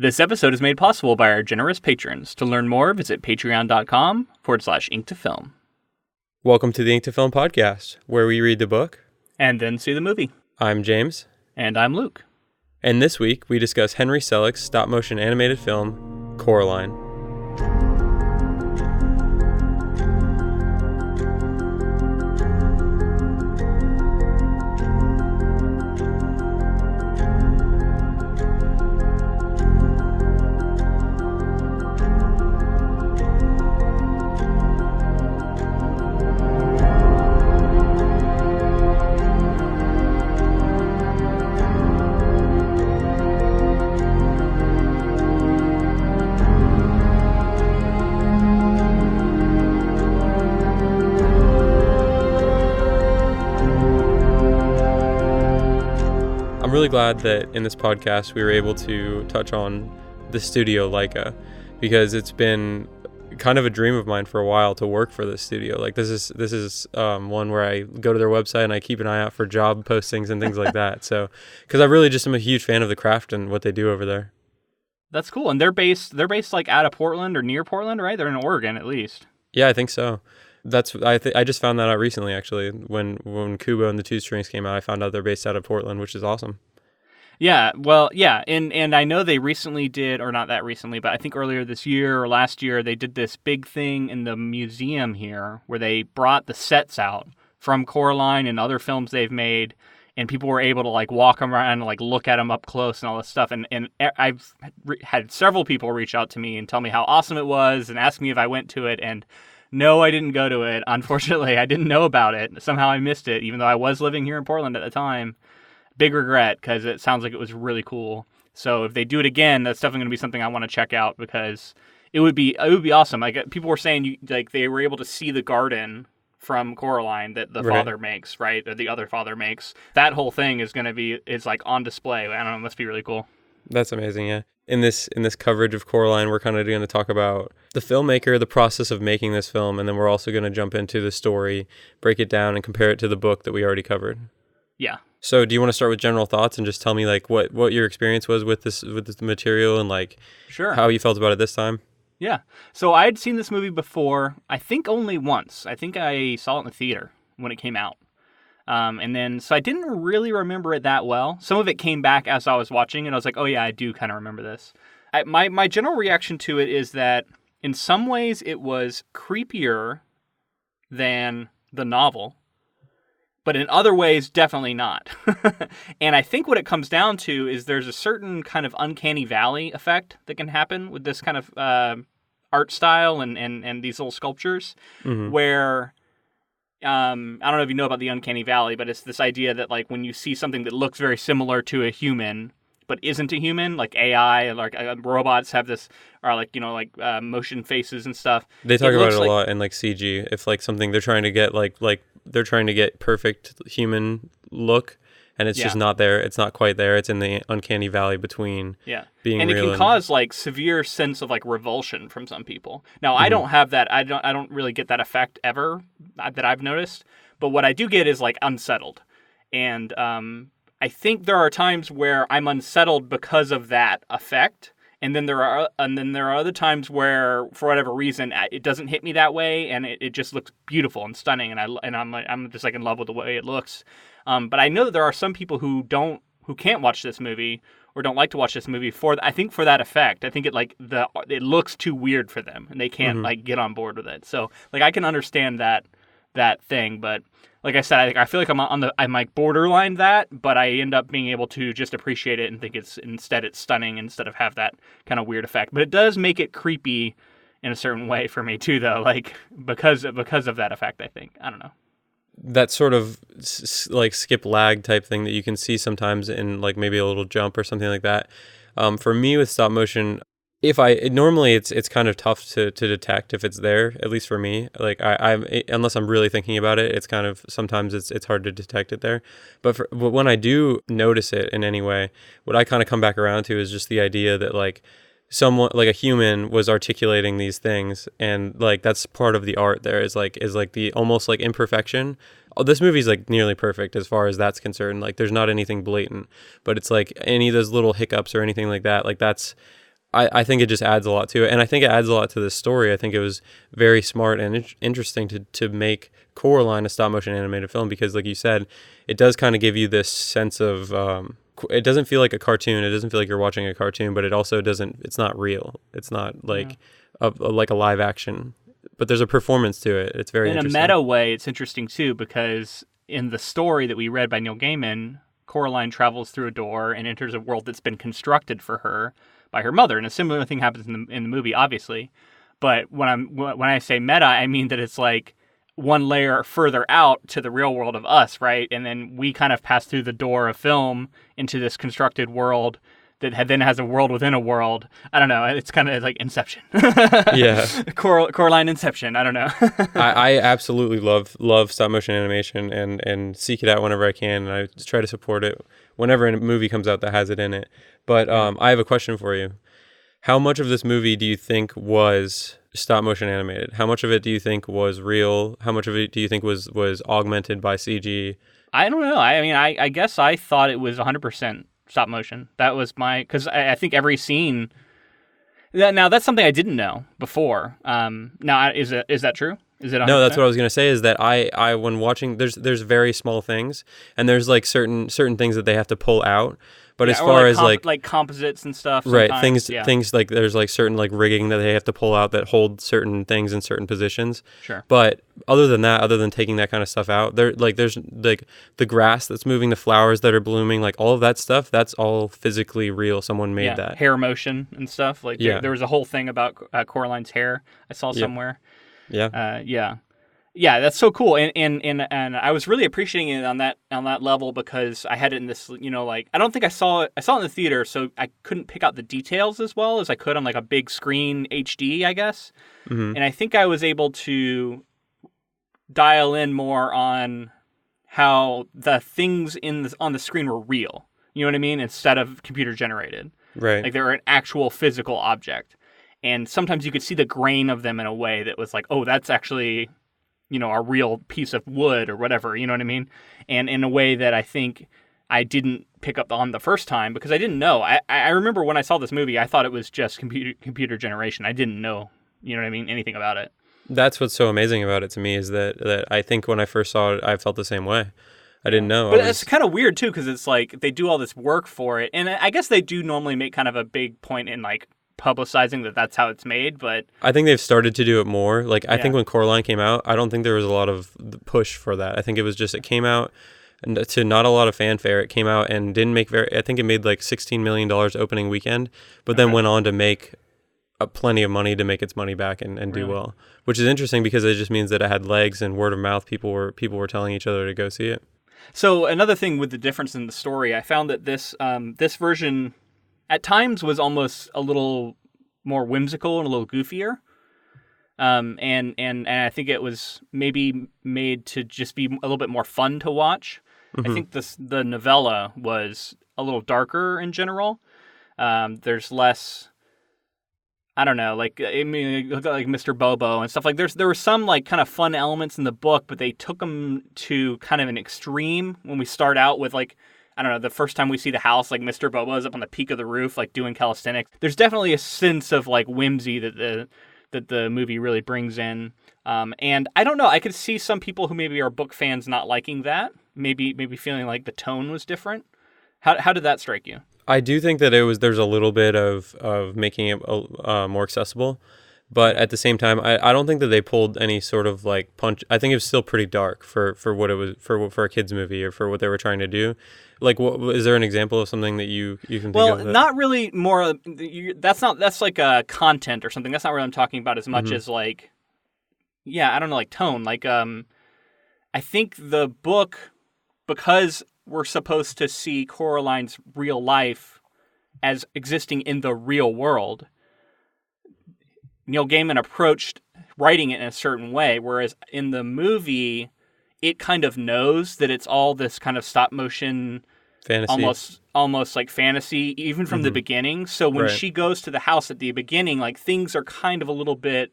This episode is made possible by our generous patrons. To learn more, visit patreon.com/ink2film. Welcome to the Ink to Film podcast, where we read the book And then see the movie. I'm James. And I'm Luke. And this week, we discuss Henry Selick's stop-motion animated film, Coraline. I'm really glad that in this podcast we were able to touch on the studio Laika, because it's been kind of a dream of mine for a while to work for this studio. Like this is one where I go to their website and I keep an eye out for job postings and things like that. So, because I really just am a huge fan of the craft and what they do over there. That's cool. And they're based like out of Portland or near Portland, right? They're in Oregon at least. Yeah, I think so. I just found that out recently, actually. When Kubo and the Two Strings came out, I found out they're based out of Portland, which is awesome. Yeah, well, yeah, and I know they recently did, or not that recently, but I think earlier this year or last year, they did this big thing in the museum here where they brought the sets out from Coraline and other films they've made, and people were able to like walk around and like look at them up close and all this stuff. And I've had several people reach out to me and tell me how awesome it was and ask me if I went to it. And no, I didn't go to it. Unfortunately, I didn't know about it. Somehow I missed it, even though I was living here in Portland at the time. Big regret, because it sounds like it was really cool. So if they do it again, that's definitely going to be something I want to check out, because it would be awesome. Like people were saying, like they were able to see the garden from Coraline that the father makes, right? Or the other father makes. That whole thing is like on display. I don't know, it must be really cool. That's amazing, yeah. In this coverage of Coraline, we're kind of going to talk about the filmmaker, the process of making this film, and then we're also going to jump into the story, break it down, and compare it to the book that we already covered. Yeah. So do you want to start with general thoughts and just tell me like what your experience was with this material and like Sure. how you felt about it this time? Yeah. So I had seen this movie before, I think only once. I think I saw it in the theater when it came out. And then, so I didn't really remember it that well. Some of it came back as I was watching, and I was like, oh yeah, I do kind of remember this. My general reaction to it is that in some ways it was creepier than the novel, but in other ways, definitely not. And I think what it comes down to is there's a certain kind of Uncanny Valley effect that can happen with this kind of art style and these little sculptures, where I don't know if you know about the Uncanny Valley, but it's this idea that like when you see something that looks very similar to a human but isn't a human, like AI, like robots have this, or like, you know, like motion faces and stuff. They talk about it a lot in like CG. If like something they're trying to get like they're trying to get perfect human look, and it's just not there. It's not quite there. It's in the Uncanny Valley between being and real. It can cause like severe sense of like revulsion from some people. Now, I don't have that. I don't really get that effect ever that I've noticed. But what I do get is like unsettled. And I think there are times where I'm unsettled because of that effect. And then there are other times where, for whatever reason, it doesn't hit me that way, and it just looks beautiful and stunning, and I'm just like in love with the way it looks. But I know that there are some people who can't watch this movie or don't like to watch this movie for that effect. I think it looks too weird for them, and they can't like get on board with it. So like I can understand that thing, but like I said, I feel like I'm like borderline that, but I end up being able to just appreciate it and think it's stunning instead of have that kind of weird effect. But it does make it creepy in a certain way for me too, though, like because of that effect. I think, I don't know. That sort of like skip lag type thing that you can see sometimes in like maybe a little jump or something like that. For me with stop motion, normally it's kind of tough to detect if it's there, at least for me. Like I'm unless I'm really thinking about it, it's kind of sometimes it's hard to detect it there. But when I do notice it in any way, what I kind of come back around to is just the idea that like someone like a human was articulating these things, and like that's part of the art there is like the almost like imperfection. Oh, this movie's like nearly perfect as far as that's concerned. Like there's not anything blatant, but it's like any of those little hiccups or anything like that, like that's I think it just adds a lot to it, and I think it adds a lot to the story. I think it was very smart and interesting to make Coraline a stop motion animated film, because, like you said, it does kind of give you this sense of it doesn't feel like a cartoon. It doesn't feel like you're watching a cartoon, but it also doesn't. It's not real. It's not like like a live action. But there's a performance to it. It's very interesting. In a meta way, it's interesting too, because in the story that we read by Neil Gaiman, Coraline travels through a door and enters a world that's been constructed for her by her mother, and a similar thing happens in the movie, obviously. But when I say meta, I mean that it's like one layer further out to the real world of us, right? And then we kind of pass through the door of film into this constructed world that then has a world within a world. I don't know. It's kind of like Inception. Yeah. Coraline Inception. I don't know. I absolutely love stop motion animation and seek it out whenever I can. And I try to support it whenever a movie comes out that has it in it. But I have a question for you. How much of this movie do you think was stop motion animated? How much of it do you think was real? How much of it do you think was augmented by CG? I don't know. I mean, I guess I thought it was 100% stop motion. That was because I think every scene. Now that's something I didn't know before. Now is that true? Is it 100%? No, that's what I was gonna say. Is that I when watching, there's very small things, and there's like certain things that they have to pull out. But as far as like composites and stuff, right? Things like there's like certain like rigging that they have to pull out that hold certain things in certain positions. Sure. But other than taking that kind of stuff out, there's like the grass that's moving, the flowers that are blooming, like all of that stuff. That's all physically real. Someone made that. Hair motion and stuff. Like there was a whole thing about Coraline's hair I saw somewhere. Yeah, that's so cool, and I was really appreciating it on that level, because I had it in this, like, I don't think I saw it in the theater, so I couldn't pick out the details as well as I could on like a big screen HD, I guess. Mm-hmm. And I think I was able to dial in more on how the things on the screen were real. You know what I mean? Instead of computer generated, right? Like they were an actual physical object, and sometimes you could see the grain of them in a way that was like, oh, that's actually, a real piece of wood or whatever, you know what I mean? And in a way that I think I didn't pick up on the first time, because I didn't know. I remember when I saw this movie, I thought it was just computer generation. I didn't know, you know what I mean, anything about it. That's what's so amazing about it to me, is that I think when I first saw it, I felt the same way. I didn't know. But it's kind of weird, too, because it's like they do all this work for it. And I guess they do normally make kind of a big point in, like, publicizing that that's how it's made, but I think they've started to do it more. Like, I think when Coraline came out, I don't think there was a lot of push for that. I think it was just, it came out and to not a lot of fanfare. It came out and didn't make I think it made like $16 million opening weekend, but then went on to make plenty of money to make its money back and do well, which is interesting because it just means that it had legs and word of mouth. People were telling each other to go see it. So another thing with the difference in the story, I found that this version at times was almost a little more whimsical and a little goofier. And I think it was maybe made to just be a little bit more fun to watch. Mm-hmm. I think the novella was a little darker in general. There's less, I don't know, like, I mean, like Mr. Bobo and stuff. Like there were some like kind of fun elements in the book, but they took them to kind of an extreme when we start out with, like, I don't know, the first time we see the house, like Mr. Bobo is up on the peak of the roof, like doing calisthenics. There's definitely a sense of like whimsy that the movie really brings in. And I don't know, I could see some people who maybe are book fans not liking that, maybe feeling like the tone was different. How did that strike you? I do think that there's a little bit of making it more accessible. But at the same time, I don't think that they pulled any sort of like punch. I think it was still pretty dark for what it was for a kids movie or for what they were trying to do. Like, is there an example of something that you can think of? Well, not really. More that's like a content or something. That's not what I'm talking about as much as like, I don't know, like tone. Like, I think the book, because we're supposed to see Coraline's real life as existing in the real world, Neil Gaiman approached writing it in a certain way, whereas in the movie, it kind of knows that it's all this kind of stop motion, fantasy, almost like fantasy, even from the beginning. So when she goes to the house at the beginning, like things are kind of a little bit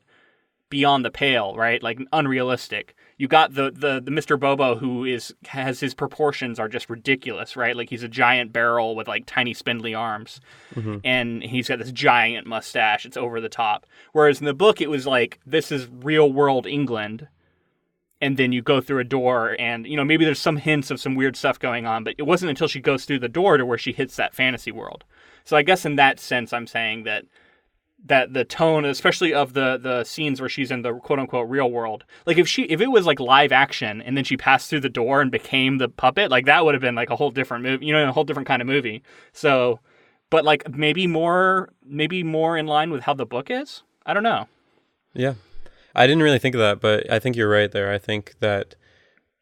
beyond the pale, right? Like unrealistic. You got the Mr. Bobo who has his proportions are just ridiculous, right? Like he's a giant barrel with like tiny spindly arms, and he's got this giant mustache. It's over the top. Whereas in the book, it was like, this is real world England, and then you go through a door, and maybe there's some hints of some weird stuff going on, but it wasn't until she goes through the door to where she hits that fantasy world. So I guess in that sense, I'm saying that the tone, especially of the scenes where she's in the quote unquote real world, like if it was like live action and then she passed through the door and became the puppet, like that would have been like a whole different movie, a whole different kind of movie. So, but like maybe more in line with how the book is. I don't know. Yeah, I didn't really think of that, but I think you're right there. I think that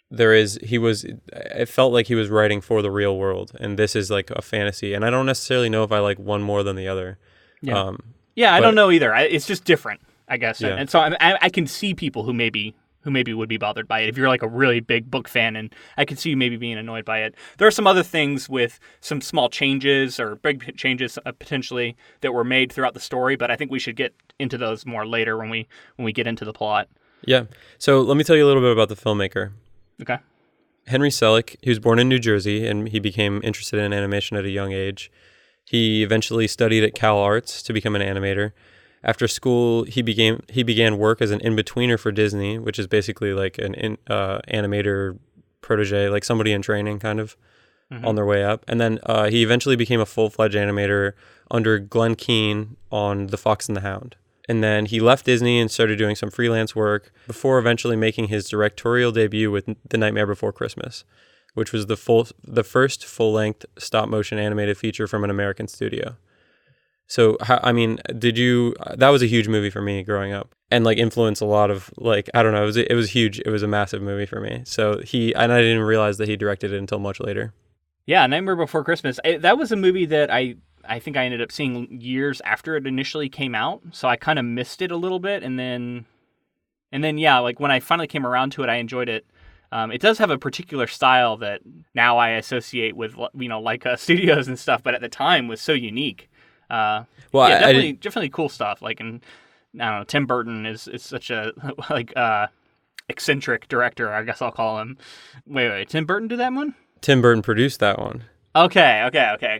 it felt like he was writing for the real world, and this is like a fantasy, and I don't necessarily know if I like one more than the other. Yeah. I don't know either. It's just different, I guess. Yeah. And so I can see people who maybe would be bothered by it. If you're like a really big book fan, and I can see you maybe being annoyed by it. There are some other things with some small changes or big changes potentially that were made throughout the story, but I think we should get into those more later when we get into the plot. Yeah. So let me tell you a little bit about the filmmaker. Okay. Henry Selick, he was born in New Jersey, and he became interested in animation at a young age. He eventually studied at Cal Arts to become an animator. After school, he began work as an in-betweener for Disney, which is basically like an animator protege, like somebody in training kind of on their way up. And then he eventually became a full-fledged animator under Glenn Keane on The Fox and the Hound. And then he left Disney and started doing some freelance work before eventually making his directorial debut with The Nightmare Before Christmas, which was the first full-length stop-motion animated feature from an American studio. So, that was a huge movie for me growing up, and like influenced a lot of like, I don't know, it was huge. It was a massive movie for me. So and I didn't realize that he directed it until much later. Yeah, Nightmare Before Christmas. That was a movie that I think I ended up seeing years after it initially came out. So I kind of missed it a little bit, and then yeah, like when I finally came around to it, I enjoyed it. It does have a particular style that now I associate with, Laika Studios and stuff, but at the time was so unique. Definitely cool stuff. Like, and I don't know, Tim Burton is such a eccentric director, I guess I'll call him. Wait, Tim Burton did that one? Tim Burton produced that one. Okay.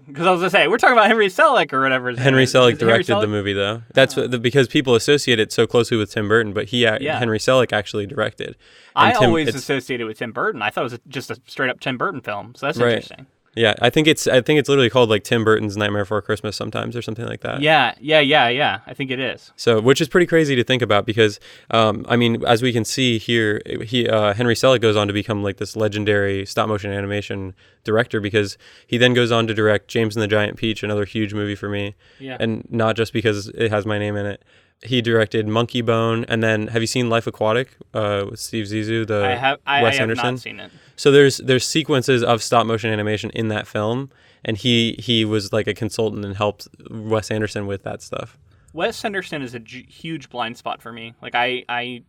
Because I was going to say, we're talking about Henry Selick or whatever. Henry Selick directed the movie, though. That's because people associate it so closely with Tim Burton, but Henry Selick actually directed. I always associated with Tim Burton. I thought it was just a straight up Tim Burton film, so that's interesting. Yeah, I think it's literally called like Tim Burton's Nightmare Before Christmas sometimes or something like that. Yeah. I think it is. So, which is pretty crazy to think about because, as we can see here, Henry Selick goes on to become like this legendary stop motion animation director because he then goes on to direct James and the Giant Peach, another huge movie for me. Yeah. And not just because it has my name in it. He directed Monkey Bone, and then have you seen Life Aquatic with Steve Zissou? I have not seen it. So there's sequences of stop motion animation in that film, and he was like a consultant and helped Wes Anderson with that stuff. Wes Anderson is a huge blind spot for me. Like I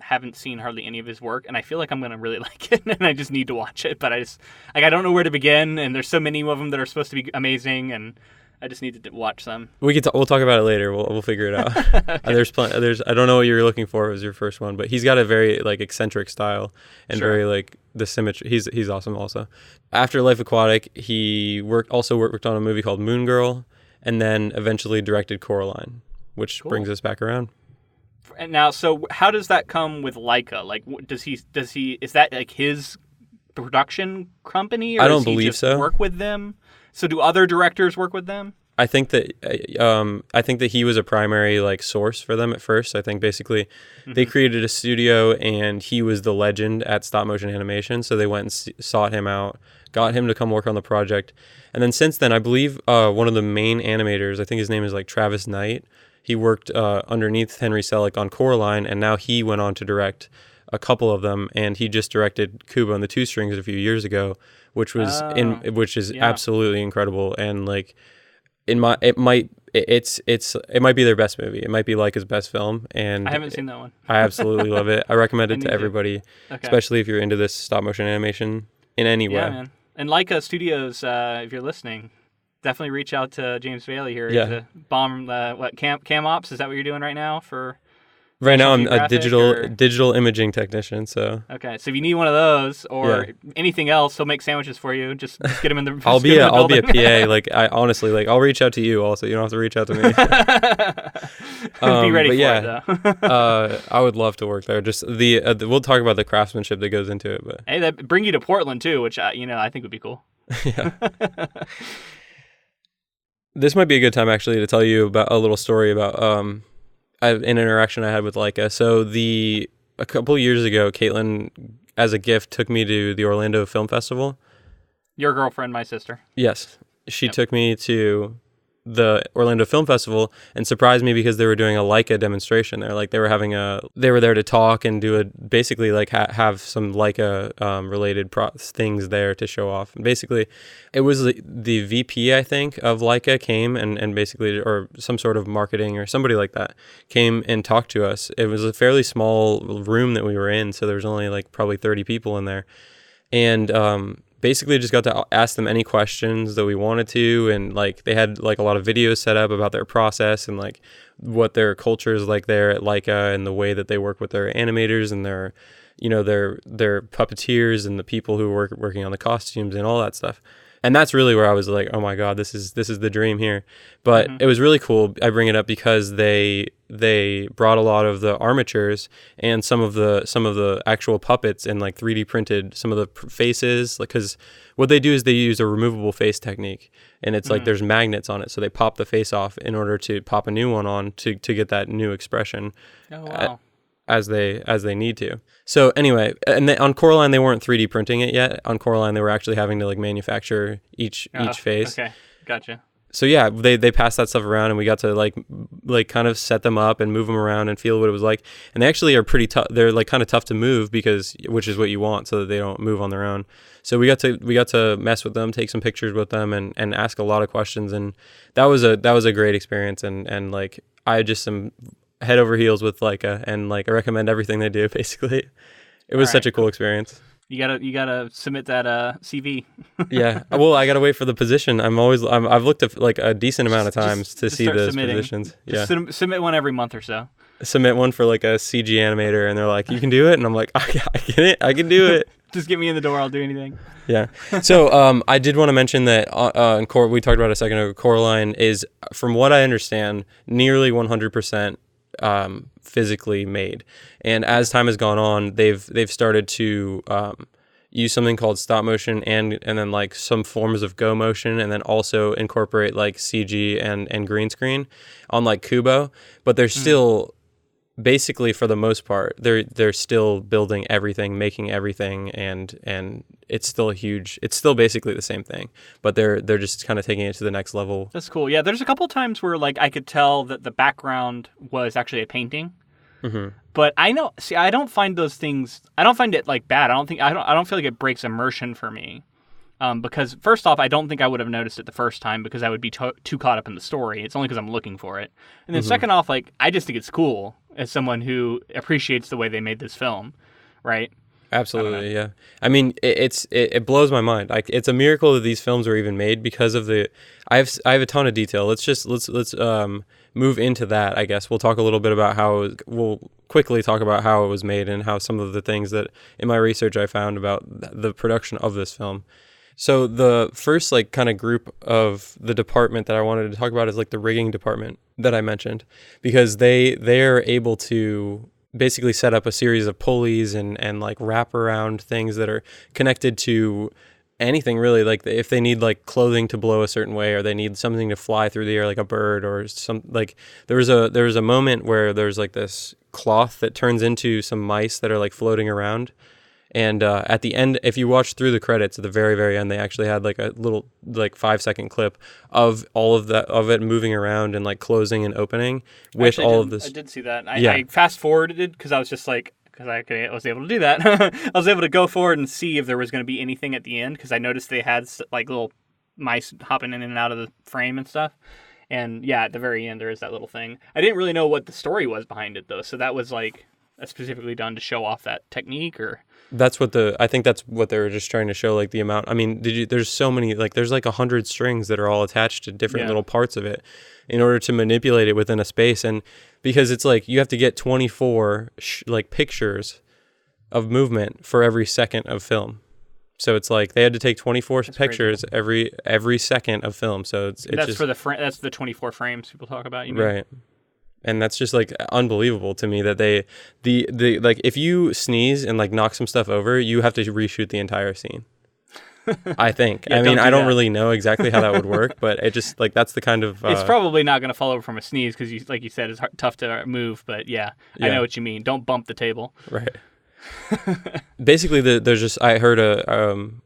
haven't seen hardly any of his work, and I feel like I'm gonna really like it, and I just need to watch it. But I don't know where to begin, and there's so many of them that are supposed to be amazing, and I just need to watch them. We'll talk about it later. We'll figure it out. Okay. There's I don't know what you were looking for as your first one, but he's got a very like eccentric style and very like the symmetry. He's awesome also. After Life Aquatic, he worked on a movie called Moon Girl, and then eventually directed Coraline, which brings us back around. And now, so how does that come with Laika? Like, does he is that like his production company, or I don't does he believe just so. Work with them? So do other directors work with them? I think that he was a primary like source for them at first. I think basically they created a studio and he was the legend at stop motion animation. So they went and sought him out, got him to come work on the project. And then since then, I believe one of the main animators, I think his name is like Travis Knight. He worked underneath Henry Selick on Coraline, and now he went on to direct a couple of them. And he just directed Kubo and the Two Strings a few years ago, which was absolutely incredible. And like it might be their best movie. It might be Laika's best film, and I haven't seen that one. I absolutely love it. I recommend it to everybody, especially if you're into this stop motion animation in any way. Yeah, man. And Laika Studios, if you're listening, definitely reach out to James Bailey here to bomb Cam Ops. Is that what you're doing right now for Right now, I'm a Geographic or... digital imaging technician. So okay, so if you need one of those or Yeah. anything else, he'll make sandwiches for you. Just get him in the. I'll be a PA. Like I honestly, like I'll reach out to you also. You don't have to reach out to me. Be ready but for yeah, it though. I would love to work there. Just we'll talk about the craftsmanship that goes into it. But hey, that bring you to Portland too, which I think would be cool. yeah. This might be a good time actually to tell you about a little story about an interaction I had with Laika. So a couple years ago, Caitlin, as a gift, took me to the Orlando Film Festival. Your girlfriend, my sister. Yes, she took me to the Orlando Film Festival and surprised me because they were doing a Laika demonstration there. Like they were there to talk and do basically like have some Laika related things there to show off. And basically, it was the VP, I think, of Laika came and basically, or some sort of marketing or somebody like that came and talked to us. It was a fairly small room that we were in, so there was only like probably 30 people in there. And basically just got to ask them any questions that we wanted to, and like they had like a lot of videos set up about their process and like what their culture is like there at Laika and the way that they work with their animators and their puppeteers and the people who are working on the costumes and all that stuff. And that's really where I was like, oh my God, this is the dream here. But It was really cool. I bring it up because they brought a lot of the armatures and some of the actual puppets and like 3D printed some of the faces. Because what they do is they use a removable face technique, and it's like there's magnets on it, so they pop the face off in order to pop a new one on to get that new expression. Oh wow. As they need to. So anyway, and on Coraline they weren't 3D printing it yet. On Coraline they were actually having to like manufacture each face. Okay, gotcha. So yeah, they passed that stuff around and we got to like kind of set them up and move them around and feel what it was like. And they actually are pretty tough. They're like kind of tough to move which is what you want, so that they don't move on their own. So we got to mess with them, take some pictures with them, and ask a lot of questions. And that was a great experience. And like I just am head over heels with Laika, and like I recommend everything they do. Basically, it was such a cool experience. You gotta submit that CV. Yeah, well, I gotta wait for the position. I've looked at like a decent amount of times to see those positions. Submit one every month or so. Submit one for like a CG animator, and they're like, "You can do it," and I'm like, I can do it. Just get me in the door. I'll do anything. Yeah. So I did want to mention that we talked about a second ago. Coraline is, from what I understand, nearly 100%. Physically made, and as time has gone on, they've started to use something called stop motion and then like some forms of go motion, and then also incorporate like CG and green screen on like Kubo. But they're still basically, for the most part, they're still building everything, making everything, and it's still huge. It's still basically the same thing, but they're just kind of taking it to the next level. That's cool. Yeah, there's a couple of times where like I could tell that the background was actually a painting. But I don't find those things. I don't find it like bad. I don't feel like it breaks immersion for me. Because first off, I don't think I would have noticed it the first time because I would be too caught up in the story. It's only because I'm looking for it. And then second off, like I just think it's cool as someone who appreciates the way they made this film, right? Absolutely, yeah. I mean, it blows my mind. Like, it's a miracle that these films were even made because of the. I have a ton of detail. Let's move into that. I guess we'll talk a little bit about we'll quickly talk about how it was made and how some of the things that in my research I found about the production of this film. So the first like kind of group of the department that I wanted to talk about is like the rigging department that I mentioned, because they're able to basically set up a series of pulleys and like wrap around things that are connected to anything really. Like if they need like clothing to blow a certain way, or they need something to fly through the air like a bird, or some like there was a moment where there's like this cloth that turns into some mice that are like floating around. And at the end, if you watch through the credits at the very, very end, they actually had like a little like 5-second clip of all of it moving around and like closing and opening with all of this. I did see that. I fast forwarded because I was just like, because I was able to do that. I was able to go forward and see if there was going to be anything at the end, because I noticed they had like little mice hopping in and out of the frame and stuff. And yeah, at the very end, there is that little thing. I didn't really know what the story was behind it though. So that was like specifically done to show off that technique, or? I think that's what they were just trying to show, like the amount. I mean, there's so many, like there's like 100 strings that are all attached to different little parts of it in order to manipulate it within a space. And because it's like you have to get 24 like pictures of movement for every second of film. So it's like they had to take 24 pictures every second of film. So it's that's just for that's the 24 frames people talk about, you mean? Right. And that's just like unbelievable to me that the like if you sneeze and like knock some stuff over, you have to reshoot the entire scene. I think. Yeah, I mean, I don't that. really know exactly how that would work, but it just like that's the kind of it's probably not going to fall over from a sneeze because you, like you said, it's tough to move. But yeah, I know what you mean. Don't bump the table. Right. Basically, there's just I heard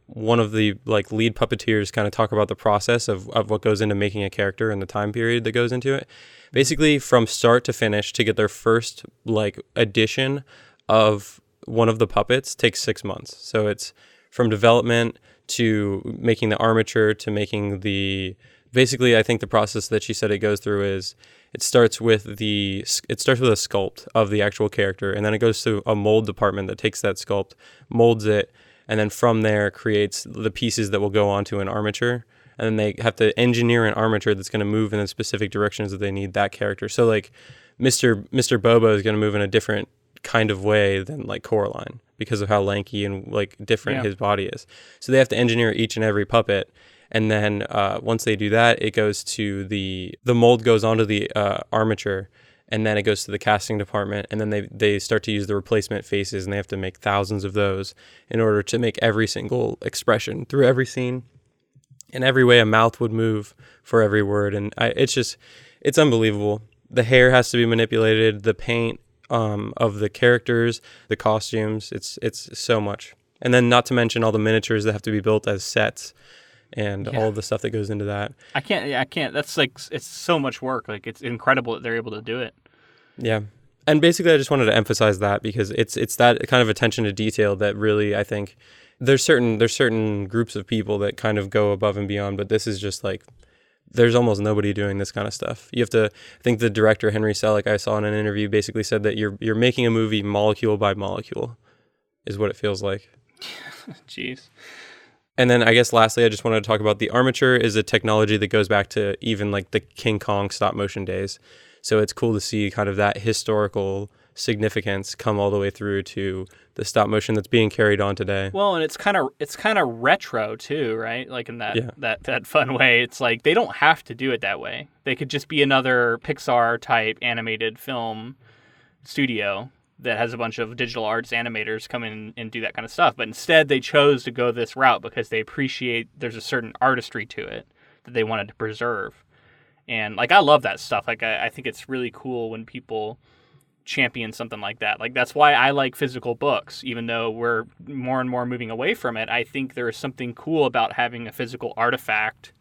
one of the like lead puppeteers kind of talk about the process of what goes into making a character and the time period that goes into it. Basically, from start to finish, to get their first like edition of one of the puppets takes 6 months. So it's from development to making the armature to making the. Basically, I think the process that she said it goes through is it starts with a sculpt of the actual character, and then it goes to a mold department that takes that sculpt, molds it, and then from there creates the pieces that will go onto an armature. And then they have to engineer an armature that's going to move in the specific directions that they need that character. So like Mr. Bobo is going to move in a different kind of way than like Coraline because of how lanky and like different his body is. So they have to engineer each and every puppet. And then once they do that, it goes to the mold goes onto the armature, and then it goes to the casting department, and then they start to use the replacement faces, and they have to make thousands of those in order to make every single expression through every scene. In every way a mouth would move for every word. And it's unbelievable. The hair has to be manipulated, the paint of the characters, the costumes. It's so much. And then not to mention all the miniatures that have to be built as sets and all of the stuff that goes into that. I can't. That's like, it's so much work. Like, it's incredible that they're able to do it. Yeah. And basically I just wanted to emphasize that because it's that kind of attention to detail that really, I think, there's certain groups of people that kind of go above and beyond, but this is just like there's almost nobody doing this kind of stuff. You have to, I think the director Henry Selick I saw in an interview basically said that you're making a movie molecule by molecule is what it feels like. Jeez. And then I guess lastly I just wanted to talk about the armature is a technology that goes back to even like the King Kong stop motion days. So it's cool to see kind of that historical significance come all the way through to the stop motion that's being carried on today. Well, and it's kind of retro too, right? Like in that fun way. It's like they don't have to do it that way. They could just be another Pixar type animated film studio that has a bunch of digital arts animators come in and do that kind of stuff. But instead they chose to go this route because they appreciate there's a certain artistry to it that they wanted to preserve. And like I love that stuff. Like I think it's really cool when people champion something like that. Like that's why I like physical books, even though we're more and more moving away from it. I think there is something cool about having a physical artifact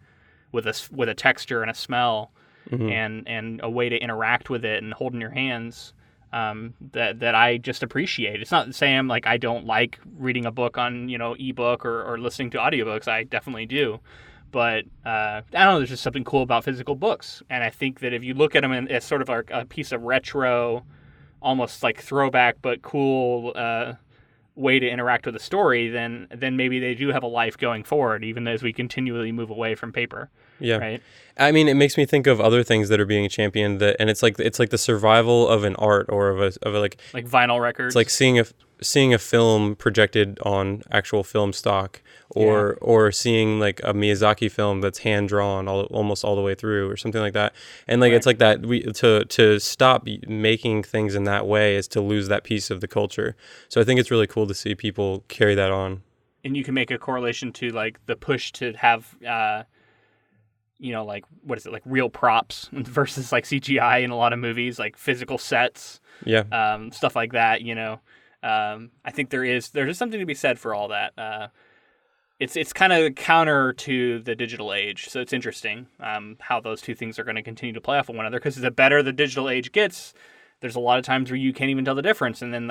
with a texture and a smell, and a way to interact with it and hold in your hands. That I just appreciate. It's not saying like I don't like reading a book on ebook or listening to audiobooks. I definitely do. But I don't know, there's just something cool about physical books. And I think that if you look at them as sort of like a piece of retro, almost like throwback but cool way to interact with a story, then maybe they do have a life going forward, even as we continually move away from paper. Yeah. Right. I mean, it makes me think of other things that are being championed, and it's like the survival of an art or of a like vinyl records. It's like seeing a film projected on actual film stock, or seeing like a Miyazaki film that's hand drawn almost all the way through, or something like that. And like it's like that to stop making things in that way is to lose that piece of the culture. So I think it's really cool to see people carry that on. And you can make a correlation to like the push to have like what is it, like real props versus like CGI in a lot of movies, like physical sets, stuff like that. I think there's something to be said for all that. It's kind of counter to the digital age, so it's interesting how those two things are going to continue to play off of one another. Because the better the digital age gets, there's a lot of times where you can't even tell the difference, and then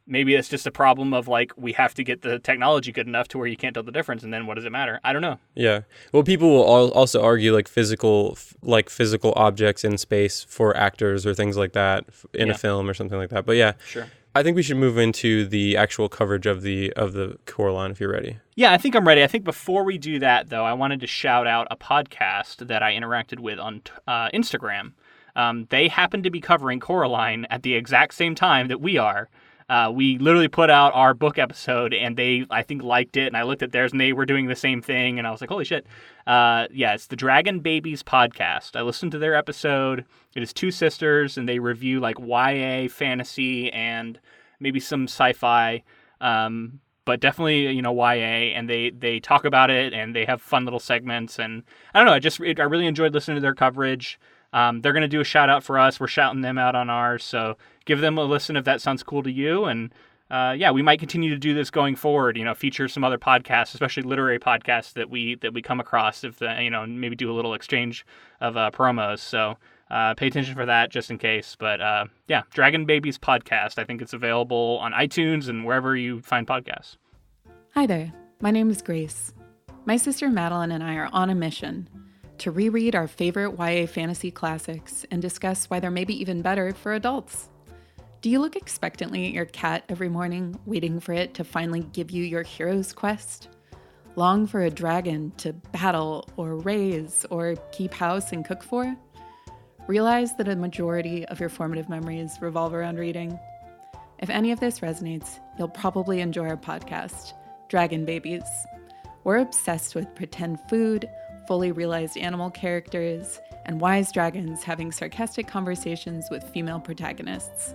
maybe it's just a problem of like we have to get the technology good enough to where you can't tell the difference, and then what does it matter? I don't know. Yeah. Well, people will also argue like physical objects in space for actors or things like that in a film or something like that. But yeah, sure. I think we should move into the actual coverage of the Coraline if you're ready. Yeah, I think I'm ready. I think before we do that, though, I wanted to shout out a podcast that I interacted with on Instagram. They happen to be covering Coraline at the exact same time that we are. We literally put out our book episode, and they, I think, liked it, and I looked at theirs, and they were doing the same thing, and I was like, holy shit. It's the Dragon Babies podcast. I listened to their episode. It is two sisters, and they review, like, YA, fantasy, and maybe some sci-fi, but definitely, YA, and they talk about it, and they have fun little segments, and I don't know, I really enjoyed listening to their coverage. They're going to do a shout out for us. We're shouting them out on ours. So give them a listen if that sounds cool to you. And we might continue to do this going forward, feature some other podcasts, especially literary podcasts that we come across maybe do a little exchange of promos. So pay attention for that just in case. But Dragon Babies podcast. I think it's available on iTunes and wherever you find podcasts. Hi there. My name is Grace. My sister Madeline and I are on a mission to reread our favorite YA fantasy classics and discuss why they're maybe even better for adults. Do you look expectantly at your cat every morning, waiting for it to finally give you your hero's quest? Long for a dragon to battle or raise or keep house and cook for? Realize that a majority of your formative memories revolve around reading. If any of this resonates, you'll probably enjoy our podcast, Dragon Babies. We're obsessed with pretend food, fully realized animal characters, and wise dragons having sarcastic conversations with female protagonists.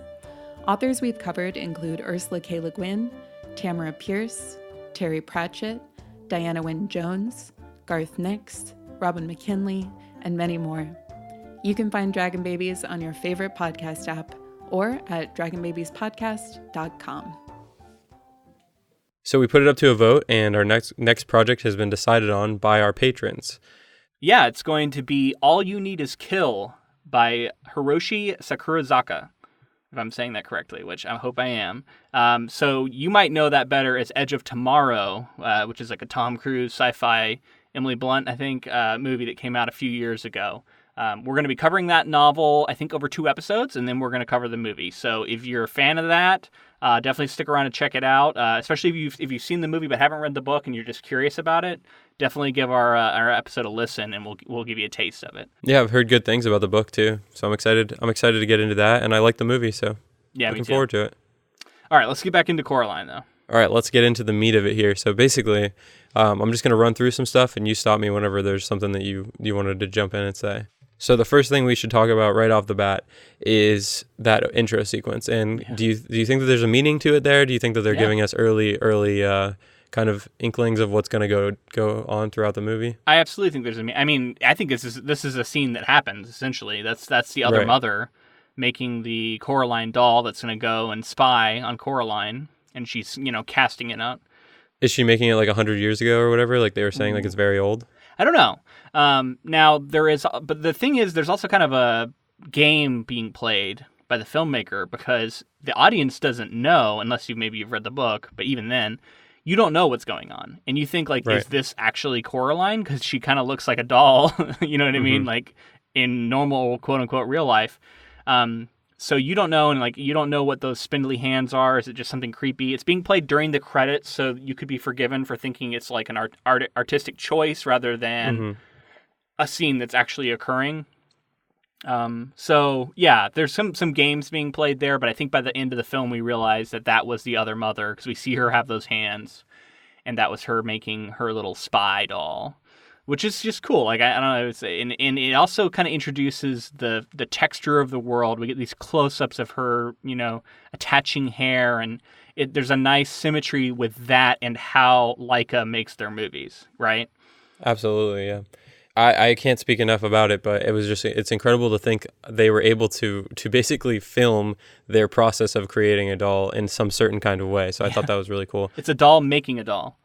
Authors we've covered include Ursula K. Le Guin, Tamara Pierce, Terry Pratchett, Diana Wynne Jones, Garth Nix, Robin McKinley, and many more. You can find Dragon Babies on your favorite podcast app or at dragonbabiespodcast.com. So we put it up to a vote, and our next project has been decided on by our patrons. Yeah, it's going to be All You Need Is Kill by Hiroshi Sakurazaka, if I'm saying that correctly, which I hope I am. So you might know that better as Edge of Tomorrow, which is like a Tom Cruise sci-fi, Emily Blunt, I think, movie that came out a few years ago. We're going to be covering that novel, I think, over 2 episodes, and then we're going to cover the movie. So if you're a fan of that, definitely stick around and check it out. Especially if you've seen the movie but haven't read the book and you're just curious about it, definitely give our episode a listen, and we'll give you a taste of it. Yeah, I've heard good things about the book too, so I'm excited. I'm excited to get into that, and I like the movie, so looking forward to it. All right, let's get back into Coraline, though. All right, let's get into the meat of it here. So basically, I'm just going to run through some stuff, and you stop me whenever there's something that you wanted to jump in and say. So the first thing we should talk about right off the bat is that intro sequence. And do you think that there's a meaning to it there? Do you think that they're giving us early kind of inklings of what's going to go on throughout the movie? I absolutely think there's a meaning. I mean, I think this is a scene that happens essentially. That's the other mother making the Coraline doll that's going to go and spy on Coraline, and she's casting it out. Is she making it like 100 years ago or whatever? Like they were saying, like it's very old. I don't know. Now there is, but the thing is, there's also kind of a game being played by the filmmaker because the audience doesn't know unless you've read the book. But even then, you don't know what's going on, and you think like, is this actually Coraline? Because she kind of looks like a doll. You know what I mean? Like in normal quote unquote real life. So you don't know, and like you don't know what those spindly hands are. Is it just something creepy? It's being played during the credits, so you could be forgiven for thinking it's like an artistic choice rather than a scene that's actually occurring. So yeah, there's some games being played there, but I think by the end of the film we realize that was the other mother because we see her have those hands, and that was her making her little spy doll. Which is just cool. Like I don't know, and it also kind of introduces the texture of the world. We get these close-ups of her, attaching hair, and there's a nice symmetry with that and how Laika makes their movies, right? Absolutely, yeah. I can't speak enough about it, but it's incredible to think they were able to basically film their process of creating a doll in some certain kind of way. So I thought that was really cool. It's a doll making a doll.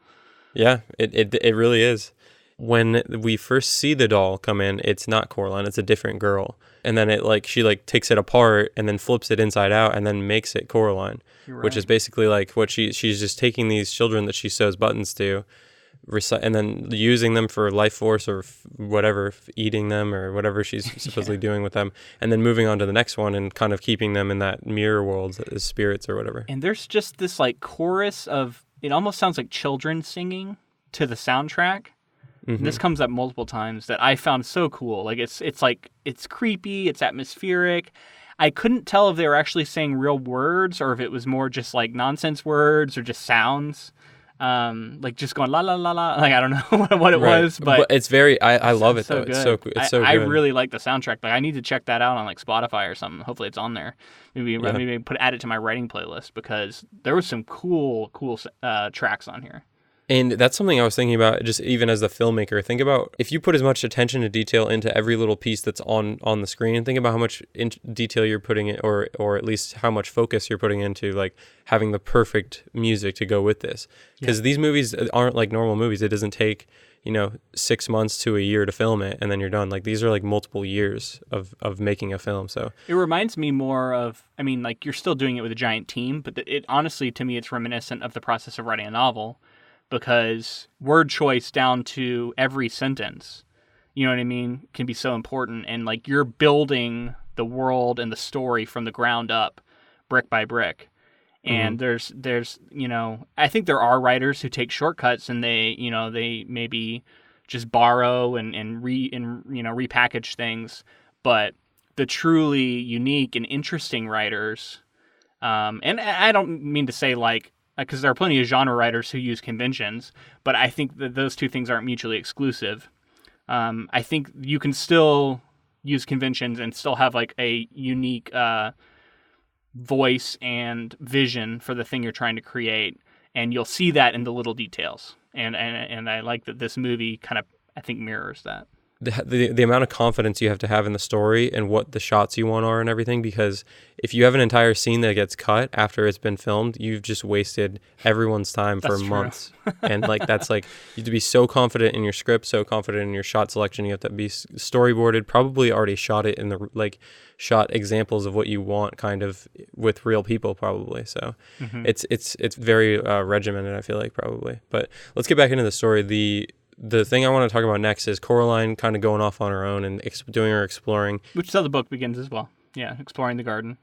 Yeah, it really is. when we first see the doll come in, it's not Coraline, it's a different girl. And then she takes it apart and then flips it inside out and then makes it Coraline, You're which right. is basically like what she's just taking these children that she sews buttons to, and then using them for life force or whatever, eating them or whatever she's supposedly doing with them, and then moving on to the next one and kind of keeping them in that mirror world as spirits or whatever. And there's just this like chorus of, it almost sounds like children singing to the soundtrack. And this comes up multiple times that I found so cool. Like it's creepy, it's atmospheric. I couldn't tell if they were actually saying real words or if it was more just like nonsense words or just sounds. Like just going la la la la. Like I don't know what it was, but it's very. I love it so though. good. It's so good. I really like the soundtrack. Like I need to check that out on like Spotify or something. Hopefully it's on there. Maybe add it to my writing playlist because there was some cool tracks on here. And that's something I was thinking about, just even as the filmmaker. Think about if you put as much attention to detail into every little piece that's on the screen. Think about how much detail you're putting in, or at least how much focus you're putting into like having the perfect music to go with this. Because these movies aren't like normal movies. It doesn't take 6 months to a year to film it and then you're done. Like these are like multiple years of making a film. So it reminds me more of, I mean, like you're still doing it with a giant team, but it honestly to me it's reminiscent of the process of writing a novel. Because word choice down to every sentence, you know what I mean, can be so important. And like you're building the world and the story from the ground up, brick by brick. And there's I think there are writers who take shortcuts and they maybe just borrow and repackage things. But the truly unique and interesting writers, and I don't mean to say like, because there are plenty of genre writers who use conventions, but I think that those two things aren't mutually exclusive. I think you can still use conventions and still have like a unique voice and vision for the thing you're trying to create, and you'll see that in the little details. And I like that this movie kind of, I think, mirrors that. The amount of confidence you have to have in the story and what the shots you want are and everything, because if you have an entire scene that gets cut after it's been filmed, you've just wasted everyone's time for months. And like that's like, you have to be so confident in your script, so confident in your shot selection. You have to be storyboarded, probably already shot it in the shot examples of what you want kind of with real people probably. So it's very regimented, I feel like, probably. But let's get back into the story. The thing I want to talk about next is Coraline kind of going off on her own and doing her exploring. Which is how the book begins as well. Yeah, exploring the garden.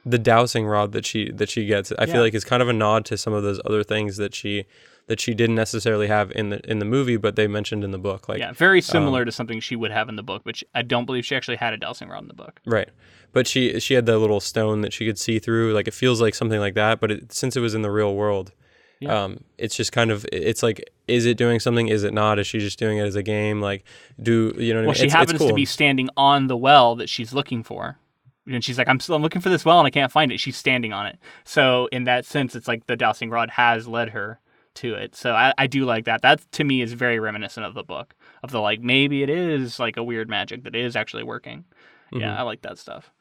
The dowsing rod that she gets, I feel like is kind of a nod to some of those other things that she didn't necessarily have in the movie, but they mentioned in the book. Like very similar to something she would have in the book, which I don't believe she actually had a dowsing rod in the book. Right, but she had the little stone that she could see through. Like it feels like something like that, but since it was in the real world. Yeah. It's just kind of, it's like, is it doing something? Is it not? Is she just doing it as a game? Like, you know what I mean? Well, she happens to be standing on the well that she's looking for. And she's like, I'm looking for this well and I can't find it. She's standing on it. So in that sense, it's like the dowsing rod has led her to it. So I do like that. That to me is very reminiscent of the book, of the like, maybe it is like a weird magic that is actually working. Yeah, I like that stuff.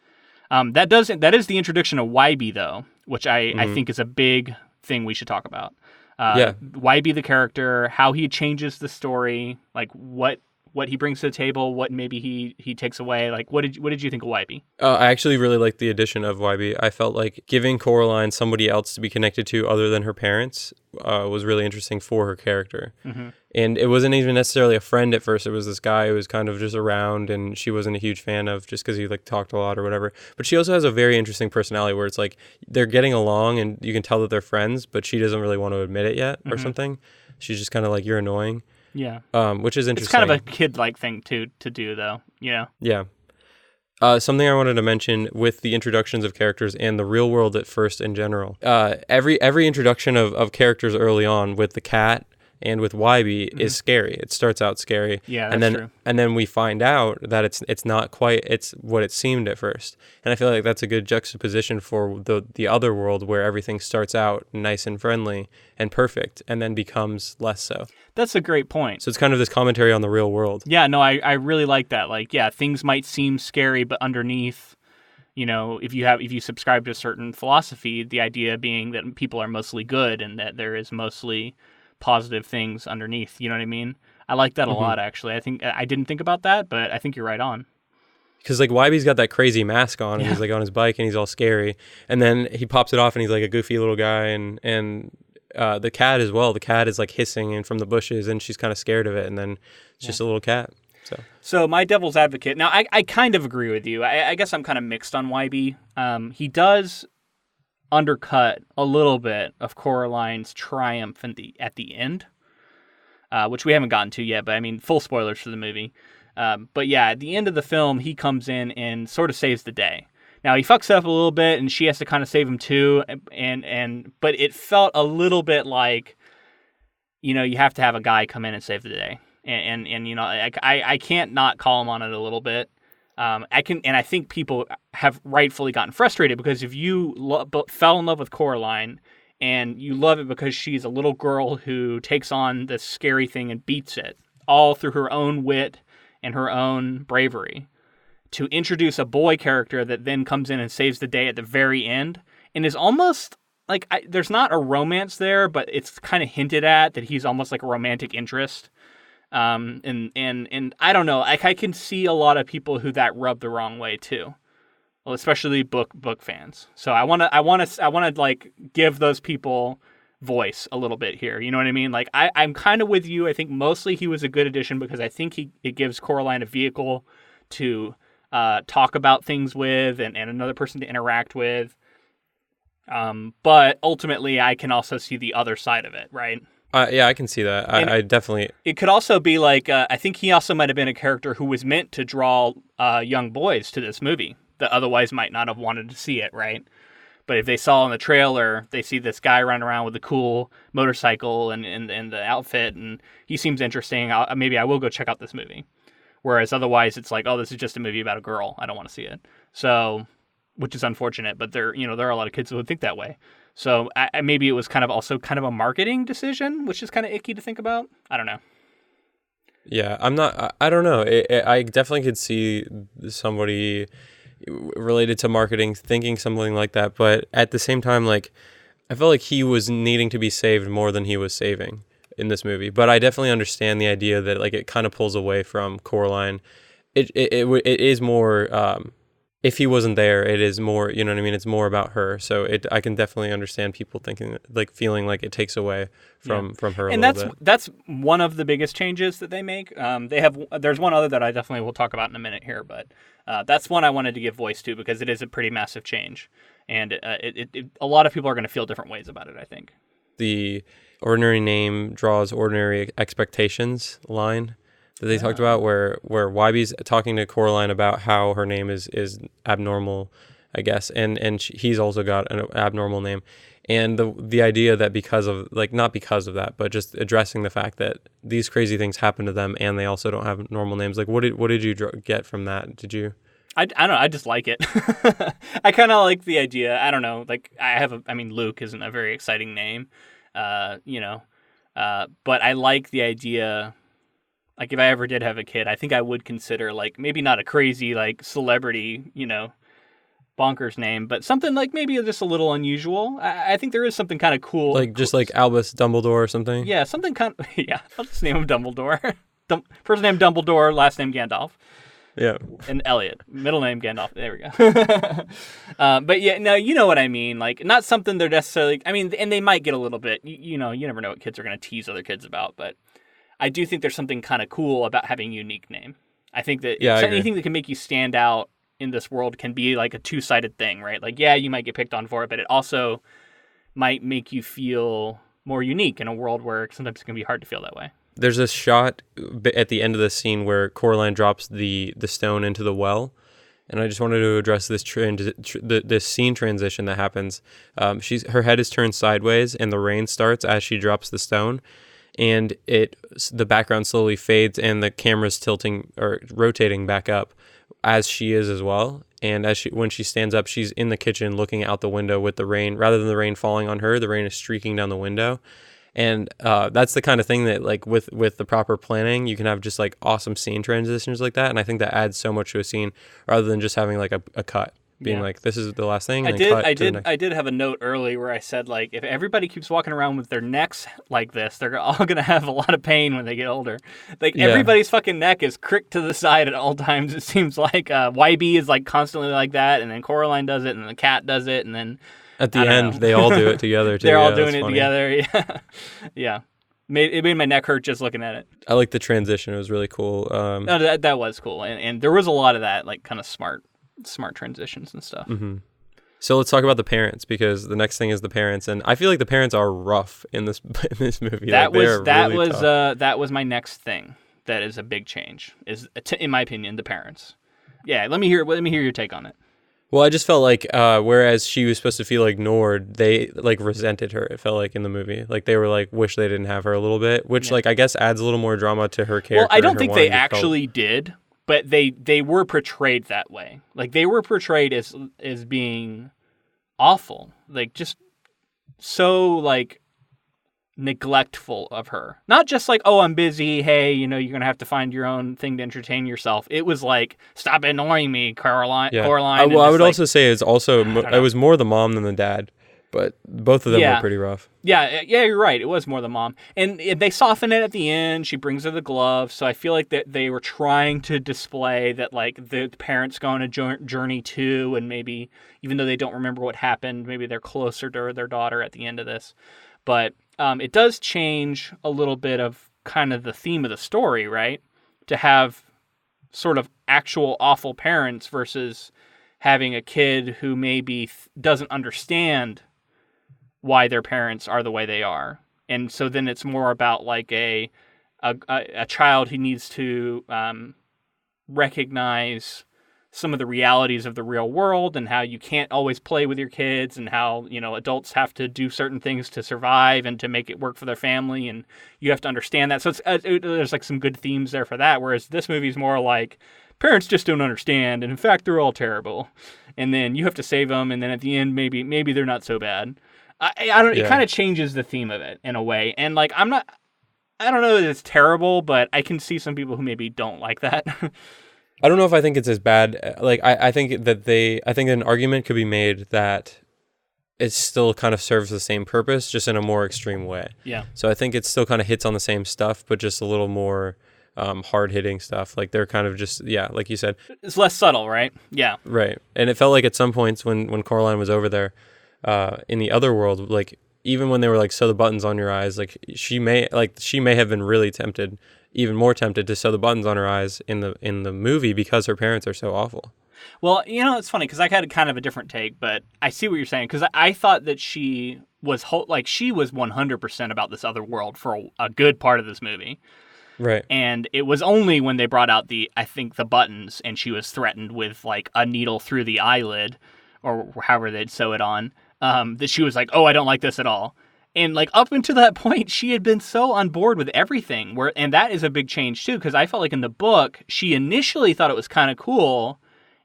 That is the introduction of Wybie though, which I think is a big thing we should talk about. Wybie the character, how he changes the story, like what he brings to the table, what maybe he takes away. Like what did you think of Wybie? I actually really liked the addition of Wybie. I felt like giving Coraline somebody else to be connected to other than her parents was really interesting for her character. And it wasn't even necessarily a friend at first. It was this guy who was kind of just around and she wasn't a huge fan of just because he like talked a lot or whatever. But she also has a very interesting personality where it's like they're getting along and you can tell that they're friends, but she doesn't really want to admit it yet or something. She's just kind of like, you're annoying. Yeah. Which is interesting. It's kind of a kid-like thing to do though, you know? Yeah. Something I wanted to mention with the introductions of characters and the real world at first in general. Every introduction of characters early on with the cat and with Wybie is scary. It starts out scary. Yeah, that's true. And then we find out that it's not quite it's what it seemed at first. And I feel like that's a good juxtaposition for the other world where everything starts out nice and friendly and perfect and then becomes less so. That's a great point. So it's kind of this commentary on the real world. Yeah, no, I really like that. Like, yeah, things might seem scary, but underneath, you know, if you subscribe to a certain philosophy, the idea being that people are mostly good and that there is mostly positive things underneath. You know what I mean? I like that a lot, actually. I think I didn't think about that, but I think you're right on. Because like Wybie's got that crazy mask on, and he's like on his bike, and he's all scary, and then he pops it off, and he's like a goofy little guy, and the cat as well. The cat is like hissing in from the bushes, and she's kind of scared of it, and then it's just a little cat. So my devil's advocate. Now I kind of agree with you. I guess I'm kind of mixed on Wybie. He does undercut a little bit of Coraline's triumph at the end, which we haven't gotten to yet. But I mean, full spoilers for the movie. But yeah, at the end of the film, he comes in and sort of saves the day. Now he fucks up a little bit, and she has to kind of save him too. But it felt a little bit like, you know, you have to have a guy come in and save the day, and you know, I can't not call him on it a little bit. I think people have rightfully gotten frustrated because if you fell in love with Coraline and you love it because she's a little girl who takes on this scary thing and beats it all through her own wit and her own bravery, to introduce a boy character that then comes in and saves the day at the very end and is almost like, there's not a romance there, but it's kind of hinted at that he's almost like a romantic interest. And I don't know, I can see a lot of people who that rub the wrong way too. Well, especially book fans. So I want to like give those people voice a little bit here. You know what I mean? Like I'm kind of with you. I think mostly he was a good addition because I think it gives Coraline a vehicle to talk about things with and another person to interact with. But ultimately I can also see the other side of it, right? Yeah, I can see that. I definitely... It could also be like, I think he also might have been a character who was meant to draw young boys to this movie that otherwise might not have wanted to see it, right? But if they saw in the trailer, they see this guy running around with a cool motorcycle and the outfit, and he seems interesting, maybe I will go check out this movie. Whereas otherwise, it's like, oh, this is just a movie about a girl. I don't want to see it. So, which is unfortunate, but there are a lot of kids who would think that way. So maybe it was kind of a marketing decision, which is kind of icky to think about. I don't know. Yeah, I don't know. I definitely could see somebody related to marketing thinking something like that. But at the same time, like, I felt like he was needing to be saved more than he was saving in this movie. But I definitely understand the idea that like it kind of pulls away from Coraline. It is more... if he wasn't there, it is more, you know what I mean? It's more about her. So I can definitely understand people feeling like it takes away from her a little bit. That's one of the biggest changes that they make. There's one other that I definitely will talk about in a minute here, but that's one I wanted to give voice to because it is a pretty massive change. And a lot of people are going to feel different ways about it, I think. The ordinary name draws ordinary expectations line that they talked about, where Wybie's talking to Coraline about how her name is abnormal, I guess, and he's also got an abnormal name, and the idea that not because of that, but just addressing the fact that these crazy things happen to them and they also don't have normal names. Like, what did you get from that? Did you? I don't know. I just like it. I kind of like the idea. I don't know. Like Luke isn't a very exciting name, but I like the idea. Like, if I ever did have a kid, I think I would consider, like, maybe not a crazy, like, celebrity, bonkers name, but something, like, maybe just a little unusual. I think there is something kind of cool. Like, just like Albus Dumbledore or something? Yeah, something kind of, yeah. I'll just name him Dumbledore. First name Dumbledore, last name Gandalf. Yeah. And Elliot. Middle name Gandalf. There we go. But, yeah, no, you know what I mean. Like, not something they're necessarily, and they might get a little bit, you never know what kids are going to tease other kids about, but I do think there's something kind of cool about having a unique name. I think that anything that can make you stand out in this world can be like a two-sided thing, right? Like, yeah, you might get picked on for it, but it also might make you feel more unique in a world where sometimes it can be hard to feel that way. There's a shot at the end of the scene where Coraline drops the stone into the well, and I just wanted to address this this scene transition that happens. Her head is turned sideways, and the rain starts as she drops the stone. And the background slowly fades and the camera's tilting or rotating back up as she is as well. And when she stands up, she's in the kitchen looking out the window with the rain. Rather than the rain falling on her, the rain is streaking down the window. And that's the kind of thing that, like, with the proper planning, you can have just like awesome scene transitions like that. And I think that adds so much to a scene rather than just having like a cut. being like, "This is the last thing." I And did. then cut I to the did. next. I did have a note early where I said like, if everybody keeps walking around with their necks like this, they're all gonna have a lot of pain when they get older. Like everybody's fucking neck is cricked to the side at all times. It seems like Wybie is like constantly like that, and then Coraline does it, and the cat does it, and then At the end, they all do it together too. they're all Yeah, doing that's it funny. together. Yeah, yeah. It made my neck hurt just looking at it. I like the transition. It was really cool. No, that was cool, and there was a lot of that, like kind of smart transitions and stuff. Mm-hmm. So let's talk about the parents, because the next thing is the parents, and I feel like the parents are rough in this movie. That like, was tough. that was my next thing. That is a big change. In my opinion, the parents. Yeah, let me hear your take on it. Well, I just felt like whereas she was supposed to feel ignored, they like resented her. It felt like in the movie, like they were like wish they didn't have her a little bit, which like I guess adds a little more drama to her character. Well, I don't think they actually did, but they were portrayed that way. Like they were portrayed as being awful, like just so like neglectful of her. Not just like, oh, I'm busy. Hey, you're gonna have to find your own thing to entertain yourself. It was like, stop annoying me, Coraline. Yeah. Coraline. Well, I would also say it's also it was more the mom than the dad, but both of them were pretty rough. Yeah, you're right. It was more the mom, and they soften it at the end. She brings her the gloves, so I feel like that they were trying to display that like the parents go on a journey too, and maybe even though they don't remember what happened, maybe they're closer to their daughter at the end of this. But it does change a little bit of kind of the theme of the story, right? To have sort of actual awful parents versus having a kid who maybe doesn't understand why their parents are the way they are. And so then it's more about like a child who needs to recognize some of the realities of the real world and how you can't always play with your kids and how, adults have to do certain things to survive and to make it work for their family. And you have to understand that. So there's like some good themes there for that. Whereas this movie's more like parents just don't understand. And in fact, they're all terrible. And then you have to save them. And then at the end, maybe they're not so bad. I don't. It kind of changes the theme of it in a way, and like I don't know that it's terrible, but I can see some people who maybe don't like that. I don't know if I think it's as bad. Like I think an argument could be made that it still kind of serves the same purpose, just in a more extreme way. Yeah. So I think it still kind of hits on the same stuff, but just a little more hard hitting stuff. Like they're kind of just like you said, it's less subtle, right? Yeah. Right, and it felt like at some points when Coraline was over there. In the other world, like even when they were like sew the buttons on your eyes, like she may have been really tempted, even more tempted to sew the buttons on her eyes in the movie because her parents are so awful. Well, it's funny because I had kind of a different take, but I see what you're saying because I thought that she was she was 100% about this other world for a good part of this movie. Right. And it was only when they brought out the buttons and she was threatened with like a needle through the eyelid or however they'd sew it on. That she was like, oh, I don't like this at all. And like up until that point, she had been so on board with everything. And that is a big change too, because I felt like in the book, she initially thought it was kind of cool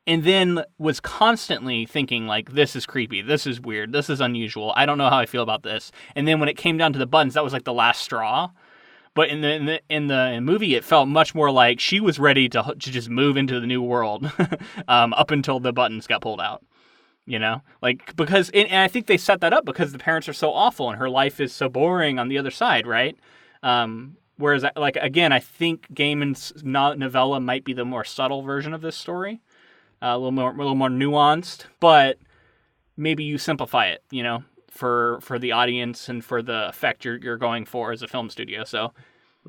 and then was constantly thinking like, this is creepy, this is weird, this is unusual, I don't know how I feel about this. And then when it came down to the buttons, that was like the last straw. But in the movie, it felt much more like she was ready to just move into the new world up until the buttons got pulled out. Like because and I think they set that up because the parents are so awful and her life is so boring on the other side, right? Whereas, like again, I think Gaiman's novella might be the more subtle version of this story, a little more nuanced, but maybe you simplify it, for the audience and for the effect you're going for as a film studio. So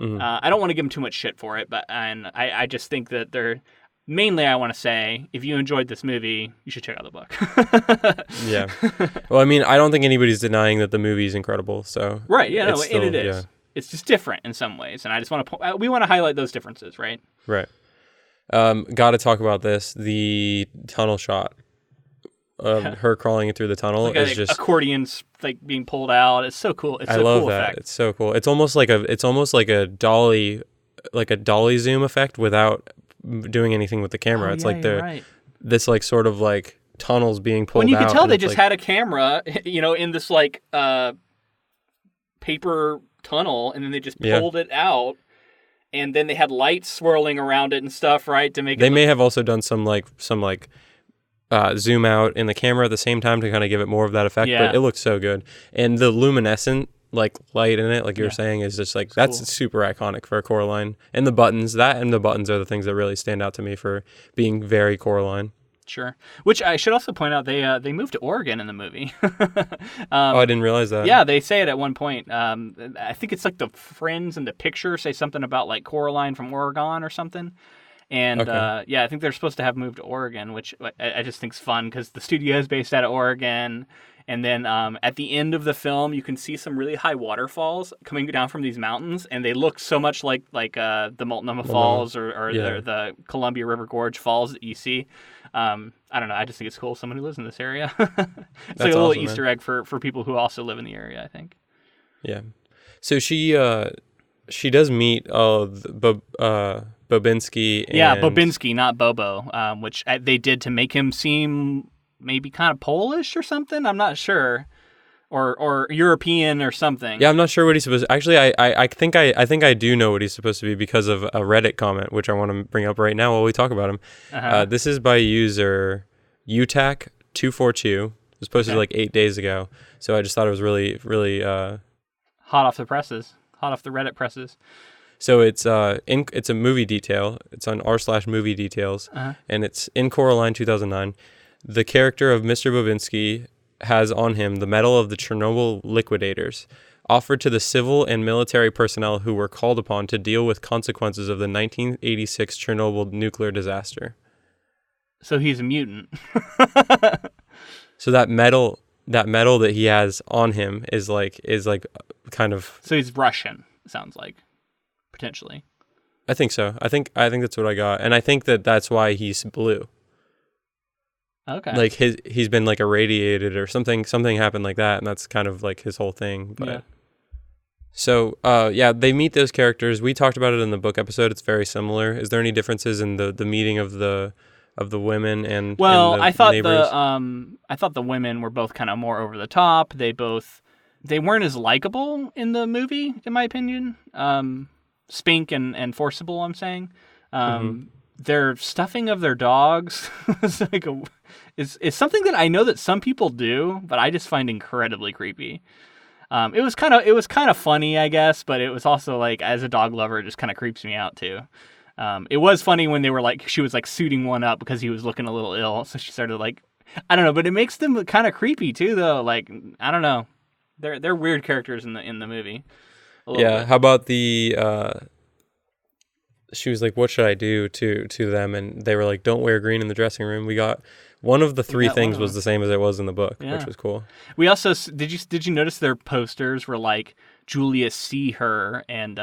I don't want to give them too much shit for it, but I just think that they're. Mainly, I want to say, if you enjoyed this movie, you should check out the book. Yeah. Well, I mean, I don't think anybody's denying that the movie is incredible. So right, yeah, no, and it is. Yeah. It's just different in some ways, and I just want to we want to highlight those differences, right? Right. Got to talk about this. The tunnel shot of her crawling through the tunnel is just accordions like being pulled out. It's so cool. I love that. Effect. It's so cool. It's almost like a dolly zoom effect without doing anything with the camera. It's like this like sort of like tunnels being pulled out. When you could tell they just had a camera, in this like paper tunnel, and then they just pulled it out, and then they had lights swirling around it and stuff, right? To make they may have also done some zoom out in the camera at the same time to kind of give it more of that effect. Yeah. But it looks so good, and the luminescent like light in it, like you were Yeah. saying, is just like It's that's cool. super iconic for a Coraline. And the buttons, are the things that really stand out to me for being very Coraline. Sure. Which I should also point out, they moved to Oregon in the movie. Oh, I didn't realize that. Yeah, they say it at one point. I think it's like the friends in the picture say something about like Coraline from Oregon or something. And Okay. yeah, I think they're supposed to have moved to Oregon, which I just think's fun because the studio is based out of Oregon. And then at the end of the film, you can see some really high waterfalls coming down from these mountains, and they look so much like the Multnomah Falls or Yeah. the Columbia River Gorge Falls that you see. I don't know. I just think it's cool. Someone who lives in this area. It's like a little awesome, Easter man. egg for people who also live in the area, I think. Yeah. So she does meet Bobinski. And, Yeah, Bobinski, not Bobo, which they did to make him seem maybe kind of Polish or something. I'm not sure, or European or something. Yeah, I'm not sure what he's supposed to. Actually, I think I do know what he's supposed to be because of a Reddit comment, which I want to bring up right now while we talk about him. This is by user UTAC242. It was posted like 8 days ago, so I just thought it was really Hot off the presses, hot off the Reddit presses. So it's it's a movie detail. It's on r/movie details, and it's in Coraline 2009. The character of Mr. Bobinski has on him the medal of the Chernobyl liquidators, offered to the civil and military personnel who were called upon to deal with consequences of the 1986 Chernobyl nuclear disaster. So he's a mutant. So that medal that he has on him is like kind of. So he's Russian. Sounds like potentially. I think so. I think that's what I got, and I think that's why he's blue. Okay. Like he's been like irradiated or something happened like that, and that's kind of like his whole thing. But Yeah. So yeah, they meet those characters. We talked about it in the book episode. It's very similar. Is there any differences in the meeting of the women and Well, and the I thought neighbors? I thought the women were both kind of more over the top. They weren't as likable in the movie, in my opinion. Spink and forcible, I'm saying. Their stuffing of their dogs is something that I know that some people do, but I just find incredibly creepy. It was kind of funny, I guess, but it was also like, as a dog lover, it just kind of creeps me out too. It was funny when they were like, she was like suiting one up because he was looking a little ill, so she started like, I don't know, but it makes them kind of creepy too, though. Like, I don't know, they're weird characters in the movie. Yeah. Bit. How about the? She was like, "What should I do to them?" And they were like, "Don't wear green in the dressing room." We got one of the three got things one of was them. the same as it was in the book, Yeah. which was cool. We also did you notice their posters were like Julius C. Her and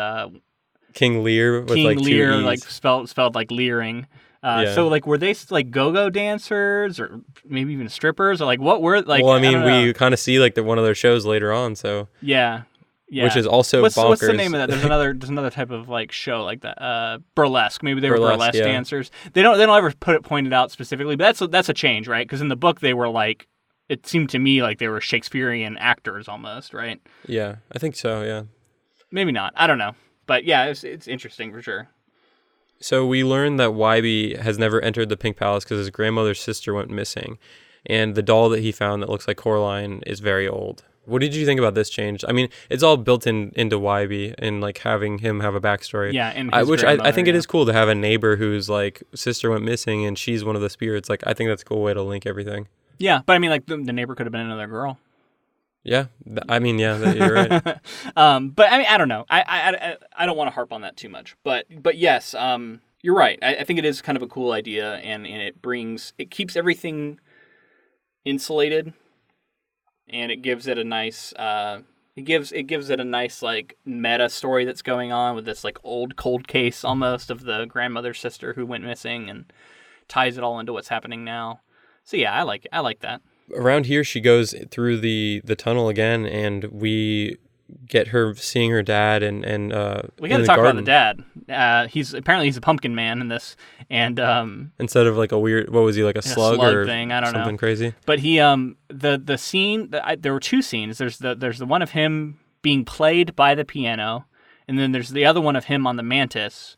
King Lear with King like Lear, two E's. like spelled like leering. Yeah. So like, were they like go-go dancers or maybe even strippers or like what were like? Well, I don't mean, know. we kind of see like one of their shows later on, so Yeah. which is also what's bonkers. the name of that? There's another type of like show like that. Burlesque. Maybe they were Burlesque, burlesque yeah. dancers. They don't ever pointed out specifically, but that's a change, right? Because in the book they were like, it seemed to me like they were Shakespearean actors almost, right? Yeah, I think so. Yeah. Maybe not. I don't know. But yeah, it's interesting for sure. So we learned that Wybie has never entered the Pink Palace because his grandmother's sister went missing, and the doll that he found that looks like Coraline is very old. What did you think about this change? I mean, it's all built into Wybie and like having him have a backstory. Yeah, and which I think it yeah. is cool to have a neighbor who's like sister went missing and she's one of the spirits. Like I think that's a cool way to link everything. Yeah, but I mean, like the neighbor could have been another girl. Yeah, I mean, yeah, you're right. But I mean, I don't know. I don't want to harp on that too much. But yes, you're right. I think it is kind of a cool idea, and it keeps everything insulated, and it gives it a nice it gives it a nice like meta story that's going on with this like old cold case almost of the grandmother's sister who went missing, and ties it all into what's happening now. So yeah, I like that. Around here, she goes through the tunnel again, and we get her seeing her dad and We got to talk about the dad. He's a pumpkin man in this, and instead of like a weird, what was he, like a slug or thing? I don't something know. crazy. But he the scene there were two scenes. There's the one of him being played by the piano, and then there's the other one of him on the mantis.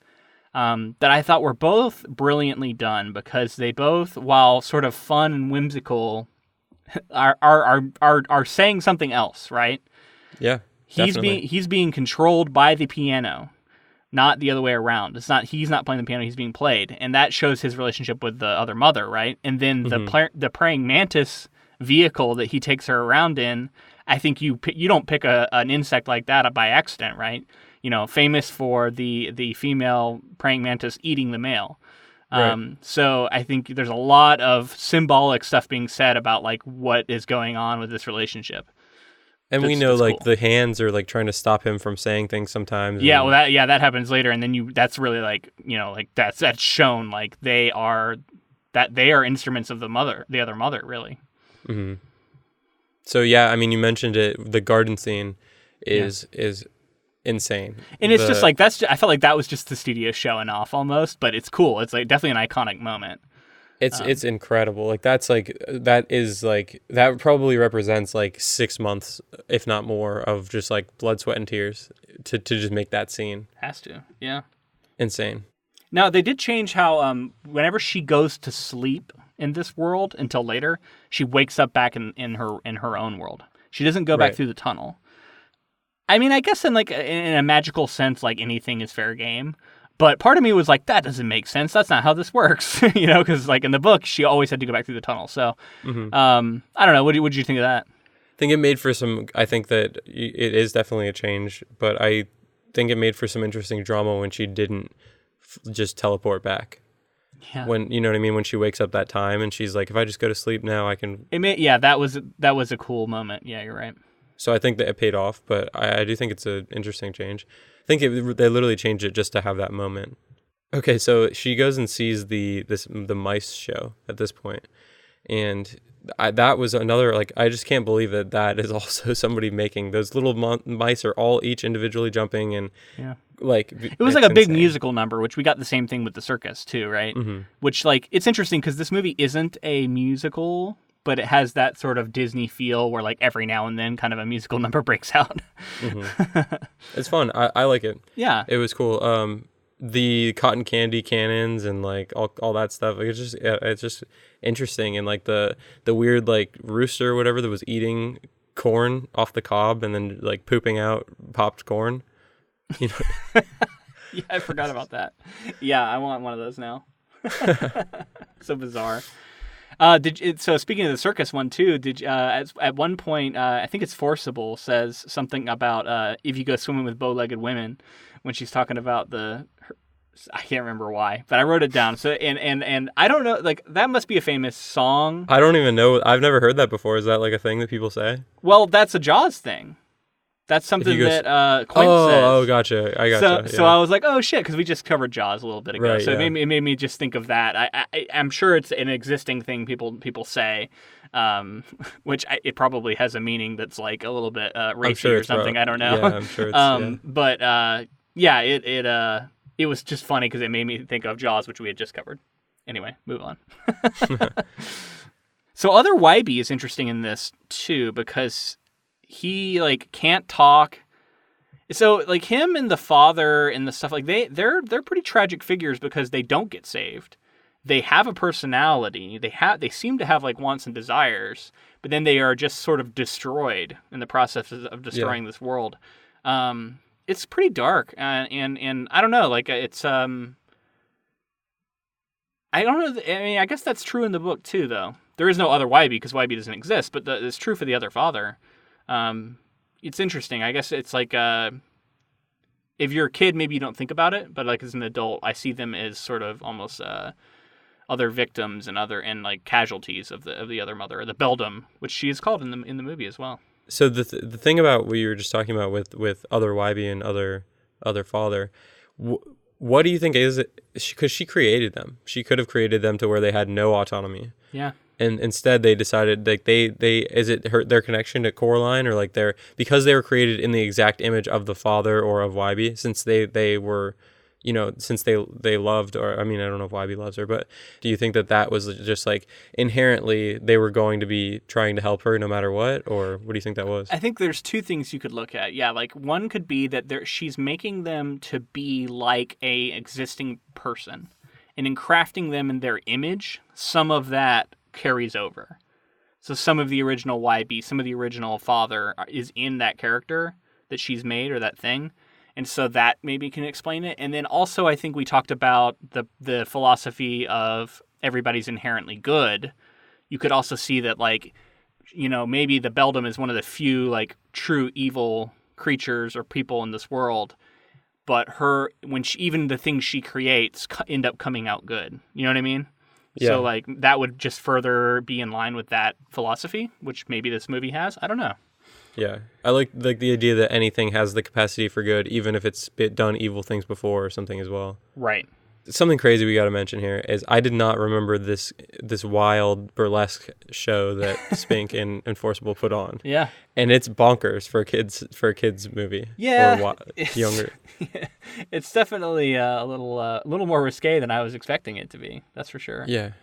that I thought were both brilliantly done, because they both, while sort of fun and whimsical, are saying something else, right? Yeah, definitely. He's being controlled by the piano, not the other way around. He's not playing the piano, he's being played, and that shows his relationship with the other mother, right? And then the praying mantis vehicle that he takes her around in, I think you don't pick an insect like that up by accident, right? Famous for the female praying mantis eating the male. Right. So I think there's a lot of symbolic stuff being said about like what is going on with this relationship. And we know like cool. the hands are like trying to stop him from saying things sometimes. Yeah, that happens later, and then that's really like like that's shown like they are instruments of the other mother, really. Mm-hmm. So yeah, I mean, you mentioned it. The garden scene is insane, and it's just like I felt like that was just the studio showing off almost, but it's cool. It's like definitely an iconic moment. It's incredible. Like that probably represents like 6 months, if not more, of just like blood, sweat, and tears to just make that scene. Has to, yeah. Insane. Now they did change how whenever she goes to sleep in this world until later, she wakes up back in her own world. She doesn't go back through the tunnel. I mean, I guess in a magical sense, like anything is fair game. But part of me was like, that doesn't make sense. That's not how this works, because like in the book, she always had to go back through the tunnel. So, I don't know. What did you think of that? I think it made for I think that it is definitely a change, but I think it made for some interesting drama when she didn't just teleport back. Yeah. When, you know what I mean? When she wakes up that time and she's like, if I just go to sleep now, I can... that was a cool moment. Yeah, you're right. So I think that it paid off, but I do think it's an interesting change. I think they literally changed it just to have that moment. Okay, so she goes and sees the mice show at this point, and that was another, like, I just can't believe that is also somebody making those little mice are each individually jumping, and like it was like a big musical number, which we got the same thing with the circus too, right? Mm-hmm. Which, like, it's interesting because this movie isn't a musical, but it has that sort of Disney feel where like every now and then kind of a musical number breaks out. Mm-hmm. It's fun. I like it. Yeah. It was cool. The cotton candy cannons and like all that stuff. Like it's just interesting. And like the weird like rooster or whatever that was eating corn off the cob and then like pooping out popped corn. Yeah, I forgot about that. Yeah, I want one of those now. So bizarre. So speaking of the circus one too, at one point, I think it's Forcible says something about if you go swimming with bow-legged women, when she's talking about I can't remember why, but I wrote it down. So and I don't know, like that must be a famous song. I don't even know. I've never heard that before. Is that like a thing that people say? Well, that's a Jaws thing. That's something that Quint says. Oh, gotcha. I gotcha. So I was like, oh shit, because we just covered Jaws a little bit ago. Right, so it made me just think of that. I'm sure it's an existing thing people say, which it probably has a meaning that's like a little bit racy or something. I don't know. Yeah, I'm sure it's But it was just funny because it made me think of Jaws, which we had just covered. Anyway, move on. So other Wybie is interesting in this too because he like can't talk. So like him and the father and the stuff like they're pretty tragic figures because they don't get saved. They have a personality. They seem to have like wants and desires, but then they are just sort of destroyed in the process of destroying this world. It's pretty dark and I don't know, like it's I don't know. I mean, I guess that's true in the book too, though. There is no other Wybie because Wybie doesn't exist, but it's true for the other father. It's interesting. I guess it's like if you're a kid, maybe you don't think about it, but like as an adult, I see them as sort of almost other victims and like casualties of the other mother, or the beldam, which she is called in the movie as well. So the thing about what you were just talking about with other Wybie and other father, what do you think is it? Because she created them. She could have created them to where they had no autonomy. Yeah. And instead they decided like they is it their connection to Coraline, or like because they were created in the exact image of the father or of Wybie, since they were since they loved, or I mean, I don't know if Wybie loves her, but do you think that was just like inherently they were going to be trying to help her no matter what, or what do you think that was? I think there's two things you could look at. Yeah, like one could be that she's making them to be like a existing person, and in crafting them in their image, some of that carries over. So some of the original Wybie, some of the original father is in that character that she's made or that thing. And so that maybe can explain it. And then also I think we talked about the philosophy of everybody's inherently good. You could also see that, like, maybe the beldam is one of the few, like, true evil creatures or people in this world. But even the things she creates end up coming out good. You know what I mean? Yeah. So, like, that would just further be in line with that philosophy, which maybe this movie has. I don't know. Yeah, I like the idea that anything has the capacity for good, even if it's done evil things before or something as well. Right. Something crazy we got to mention here is I did not remember this wild burlesque show that Spink and Enforceable put on. Yeah. And it's bonkers for a kids movie. Yeah. Or younger. It's definitely a little more risque than I was expecting it to be. That's for sure. Yeah.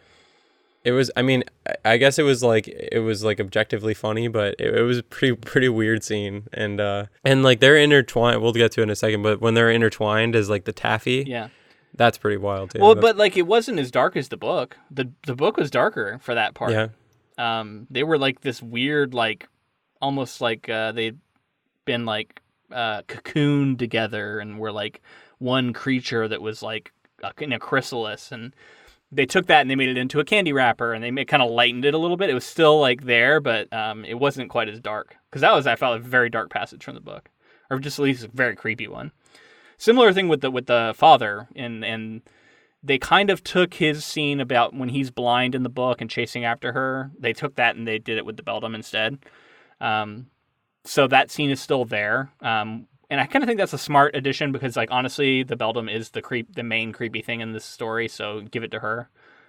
It was, I mean, I guess it was like objectively funny, but it was a pretty weird scene. And like they're intertwined, we'll get to it in a second, but when they're intertwined as like the taffy, yeah, that's pretty wild too. Well, but like it wasn't as dark as the book. The book was darker for that part. Yeah. They were like this weird, like almost like they'd been like cocooned together and were like one creature that was like in a chrysalis, and they took that and they made it into a candy wrapper, and they kind of lightened it a little bit. It was still like there, but it wasn't quite as dark, because that was, I felt, a very dark passage from the book, or just at least a very creepy one. Similar thing with the father, and they kind of took his scene about when he's blind in the book and chasing after her. They took that and they did it with the beldam instead. So that scene is still there. And I kind of think that's a smart addition, because, like, honestly, the beldam is the main creepy thing in this story, so give it to her.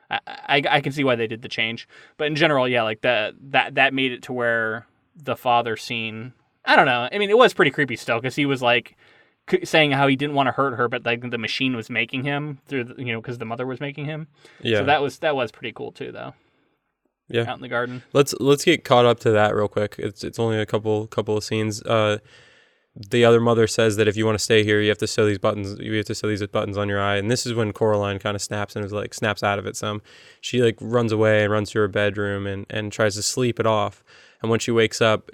I can see why they did the change. But in general, yeah, like that made it to where the father scene, I don't know. I mean, it was pretty creepy still, because he was like saying how he didn't want to hurt her, but like the machine was making him through, because the mother was making him. Yeah. So that was pretty cool too, though. Yeah. Out in the garden. Let's get caught up to that real quick. It's only a couple of scenes. The other mother says that if you want to stay here, you have to sew these buttons. You have to sew these buttons on your eye. And this is when Coraline kind of snaps out of it some. She like runs away and runs to her bedroom and tries to sleep it off. And when she wakes up,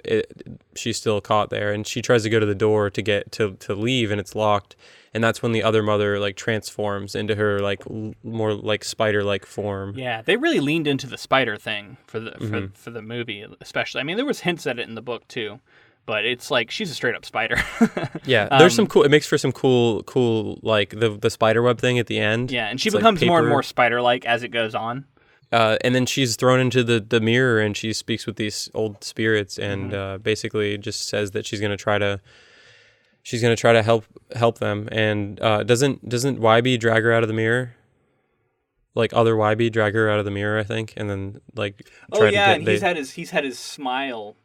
she's still caught there. And she tries to go to the door to get to leave, and it's locked. And that's when the other mother like transforms into her like more like spider-like form. Yeah, they really leaned into the spider thing for the movie, especially. I mean, there was hints at it in the book too. But it's like she's a straight up spider. Yeah, there's some cool. It makes for some cool like the spider web thing at the end. Yeah, and she becomes more and more spider like as it goes on. And then she's thrown into the mirror, and she speaks with these old spirits, and basically just says that she's gonna try to help them. And doesn't Wybie drag her out of the mirror? Like other Wybie drag her out of the mirror, I think, and then like. He's had his smile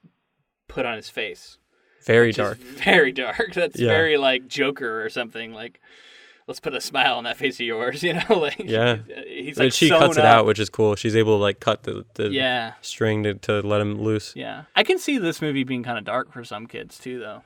put on his face. Very dark. Very dark. That's very like Joker or something. Like, let's put a smile on that face of yours, like. Yeah. He's like, she cuts it out, which is cool. She's able to like cut the string to let him loose. Yeah. I can see this movie being kind of dark for some kids too, though.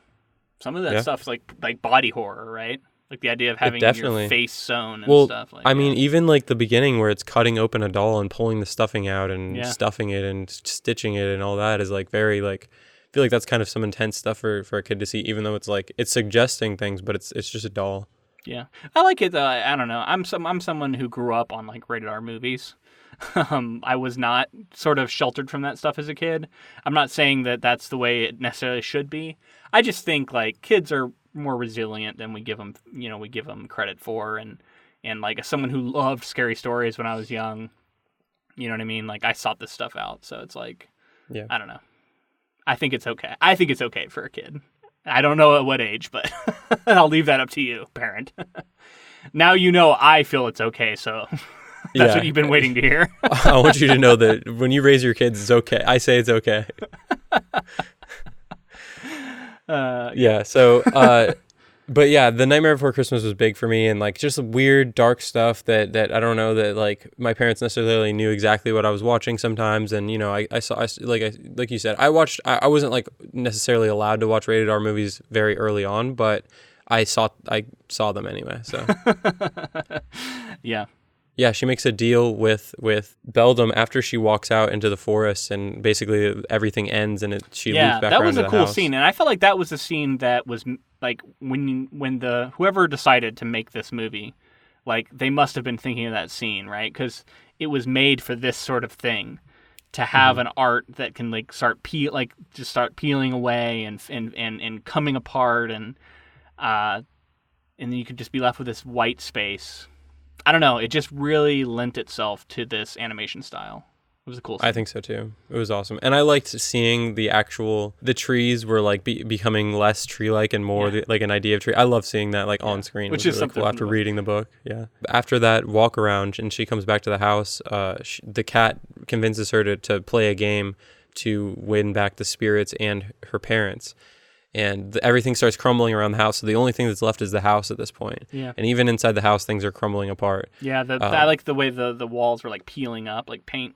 Some of that stuff's like body horror, right? Like the idea of having your face sewn and stuff. Like, I mean, even like the beginning where it's cutting open a doll and pulling the stuffing out and stuffing it and stitching it and all that is like very like. I feel like that's kind of some intense stuff for a kid to see, even though it's like it's suggesting things, but it's just a doll. Yeah, I like it. I don't know. I'm someone who grew up on like rated R movies. I was not sort of sheltered from that stuff as a kid. I'm not saying that that's the way it necessarily should be. I just think like kids are more resilient than we give them credit for, and like as someone who loved scary stories when I was young, you know what I mean? Like I sought this stuff out, so it's like, I don't know. I think it's okay. I think it's okay for a kid. I don't know at what age, but I'll leave that up to you, parent. Now I feel it's okay, so that's what you've been waiting to hear. I want you to know that when you raise your kids, it's okay. I say it's okay. So But yeah, the Nightmare Before Christmas was big for me, and like just weird, dark stuff that I don't know that like my parents necessarily knew exactly what I was watching sometimes. And you know, like you said, I wasn't like necessarily allowed to watch rated R movies very early on, but I saw them anyway. So yeah. Yeah, she makes a deal with Beldam after she walks out into the forest, and basically everything ends, and she loops back around to the house. Yeah, that was a cool scene, and I felt like that was a scene that was like when the whoever decided to make this movie, like they must have been thinking of that scene, right? Because it was made for this sort of thing, to have an art that can like start peeling away and coming apart, and then you could just be left with this white space. I don't know. It just really lent itself to this animation style. It was a cool scene. I think so too. It was awesome. And I liked seeing the trees were like becoming less tree-like and more like an idea of tree. I love seeing that like on screen. Which is really something cool after reading the book. Yeah. After that walk around and she comes back to the house, the cat convinces her to play a game to win back the spirits and her parents. And everything starts crumbling around the house. So the only thing that's left is the house at this point. Yeah. And even inside the house, things are crumbling apart. Yeah. I like the way the walls were like peeling up, like paint.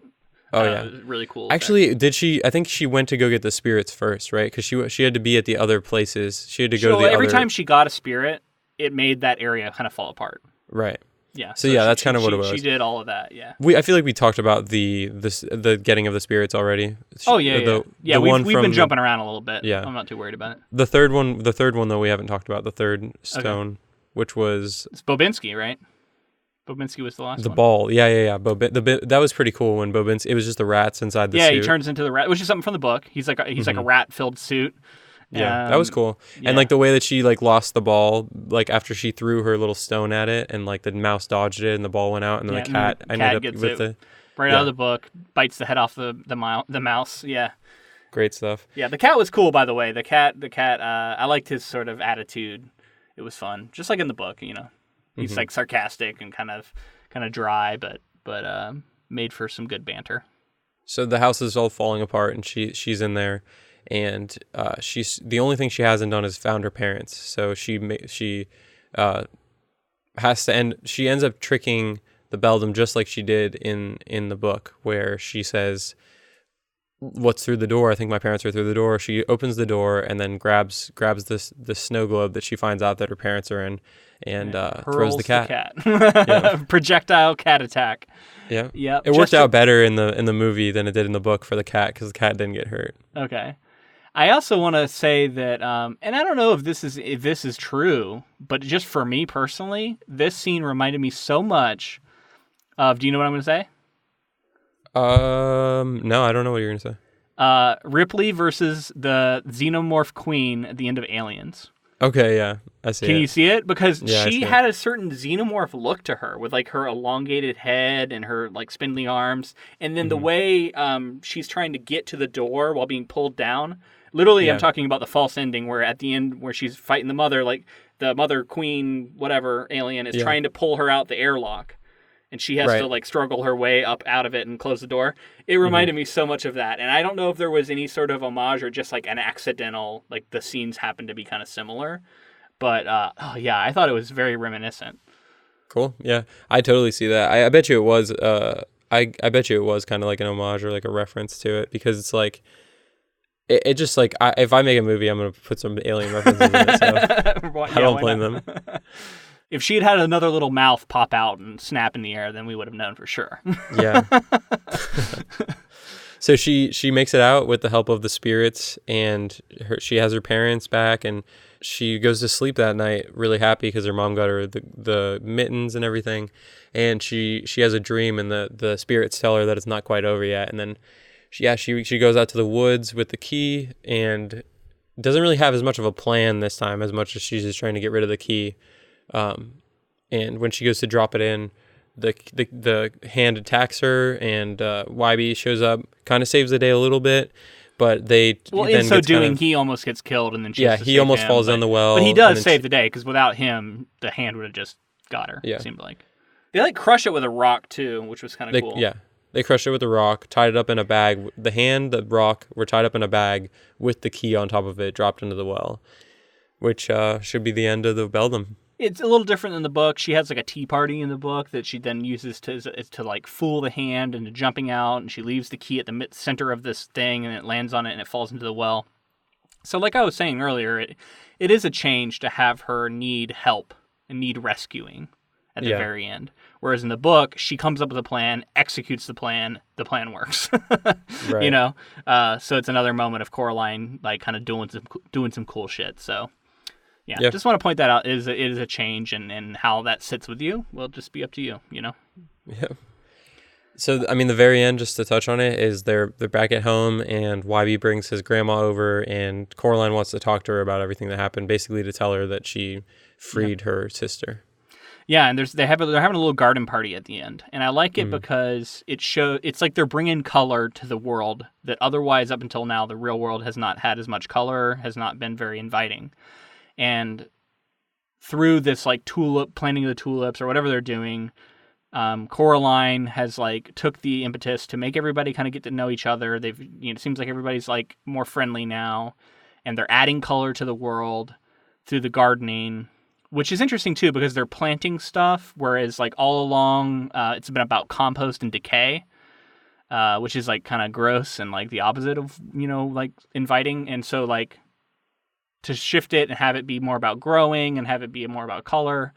Oh yeah. Really cool. Actually, I think she went to go get the spirits first, right? Because she had to be at the other places. She had to go to the every time she got a spirit, it made that area kind of fall apart. Right. Yeah. So yeah, that's kind of what it was. She did all of that. Yeah. I feel like we talked about the getting of the spirits already. Oh yeah. We've been jumping around a little bit. Yeah. I'm not too worried about it. The third one though we haven't talked about, the third stone, which was it's Bobinski, right? Bobinski was the last one. The ball. Yeah. That was pretty cool when Bobinski. It was just the rats inside the suit. Yeah, he turns into the rat, which is something from the book. He's like a rat-filled suit. Yeah, that was cool. Yeah. And like the way that she like lost the ball, like after she threw her little stone at it, and like the mouse dodged it, and the ball went out, and then the cat ended up with it right out of the book, bites the head off the mouse. Yeah, great stuff. Yeah, the cat was cool, by the way. The cat. I liked his sort of attitude. It was fun, just like in the book. You know, he's like sarcastic and kind of dry, but made for some good banter. So the house is all falling apart, and she's in there. And she's the only thing she hasn't done is found her parents. So she has to end. She ends up tricking the Beldam just like she did in the book, where she says, "What's through the door? I think my parents are through the door." She opens the door and then grabs the snow globe that she finds out that her parents are in, and throws the cat. Projectile cat attack. Yeah. Yep. It worked out better in the movie than it did in the book for the cat, because the cat didn't get hurt. Okay. I also want to say that, and I don't know if this is true, but just for me personally, this scene reminded me so much of. Do you know what I'm going to say? No, I don't know what you're going to say. Ripley versus the Xenomorph Queen at the end of Aliens. Okay, yeah, I see. Can you see it? Because she had a certain xenomorph look to her, with like her elongated head and her like spindly arms, and then the way she's trying to get to the door while being pulled down. Literally, I'm talking about the false ending where at the end where she's fighting the mother, like the mother queen, whatever alien is trying to pull her out the airlock, and she has to like struggle her way up out of it and close the door. It reminded me so much of that, and I don't know if there was any sort of homage or just like an accidental, like the scenes happened to be kind of similar, but I thought it was very reminiscent. Cool. Yeah, I totally see that. I bet you it was. I bet you it was kind of like an homage or like a reference to it, because it's like. It just like if I make a movie, I'm gonna put some alien references in it. So I don't blame them. If she had another little mouth pop out and snap in the air, then we would have known for sure. Yeah. So she makes it out with the help of the spirits, and she has her parents back, and she goes to sleep that night really happy because her mom got her the mittens and everything, and she has a dream, and the spirits tell her that it's not quite over yet, and then. She goes out to the woods with the key and doesn't really have as much of a plan this time, as much as she's just trying to get rid of the key. And when she goes to drop it in, the hand attacks her, and Wybie shows up, kind of saves the day a little bit, but in so doing, he almost gets killed, and then he almost falls down the well. But he does save the day, because without him, the hand would have just got her. Yeah. It seemed like they like crush it with a rock too, which was kind of cool. Yeah. They crushed it with a rock, tied it up in a bag. The hand, the rock were tied up in a bag with the key on top of it, dropped into the well. which should be the end of the Beldam. It's a little different than the book. She has like a tea party in the book that she then uses to like fool the hand into jumping out, and she leaves the key at the center of this thing, and it lands on it, and it falls into the well. So like I was saying earlier, it is a change to have her need help and need rescuing at the very end. Whereas in the book, she comes up with a plan, executes the plan works. Right. You know? So it's another moment of Coraline like kind of doing some cool shit. So yeah, just want to point that out. It is a change, and how that sits with you will just be up to you, you know? Yeah. So, I mean, the very end, just to touch on it, is they're back at home, and Wybie brings his grandma over, and Coraline wants to talk to her about everything that happened, basically to tell her that she freed her sister. Yeah, and they're having a little garden party at the end, and I like it because it's like they're bringing color to the world that otherwise, up until now, the real world has not had as much color, has not been very inviting. And through this like planting of the tulips or whatever they're doing, Coraline has like took the impetus to make everybody kind of get to know each other. It seems like everybody's like more friendly now, and they're adding color to the world through the gardening, which is interesting too because they're planting stuff, whereas like all along it's been about compost and decay, which is like kind of gross and like the opposite of like inviting. And so like to shift it and have it be more about growing and have it be more about color.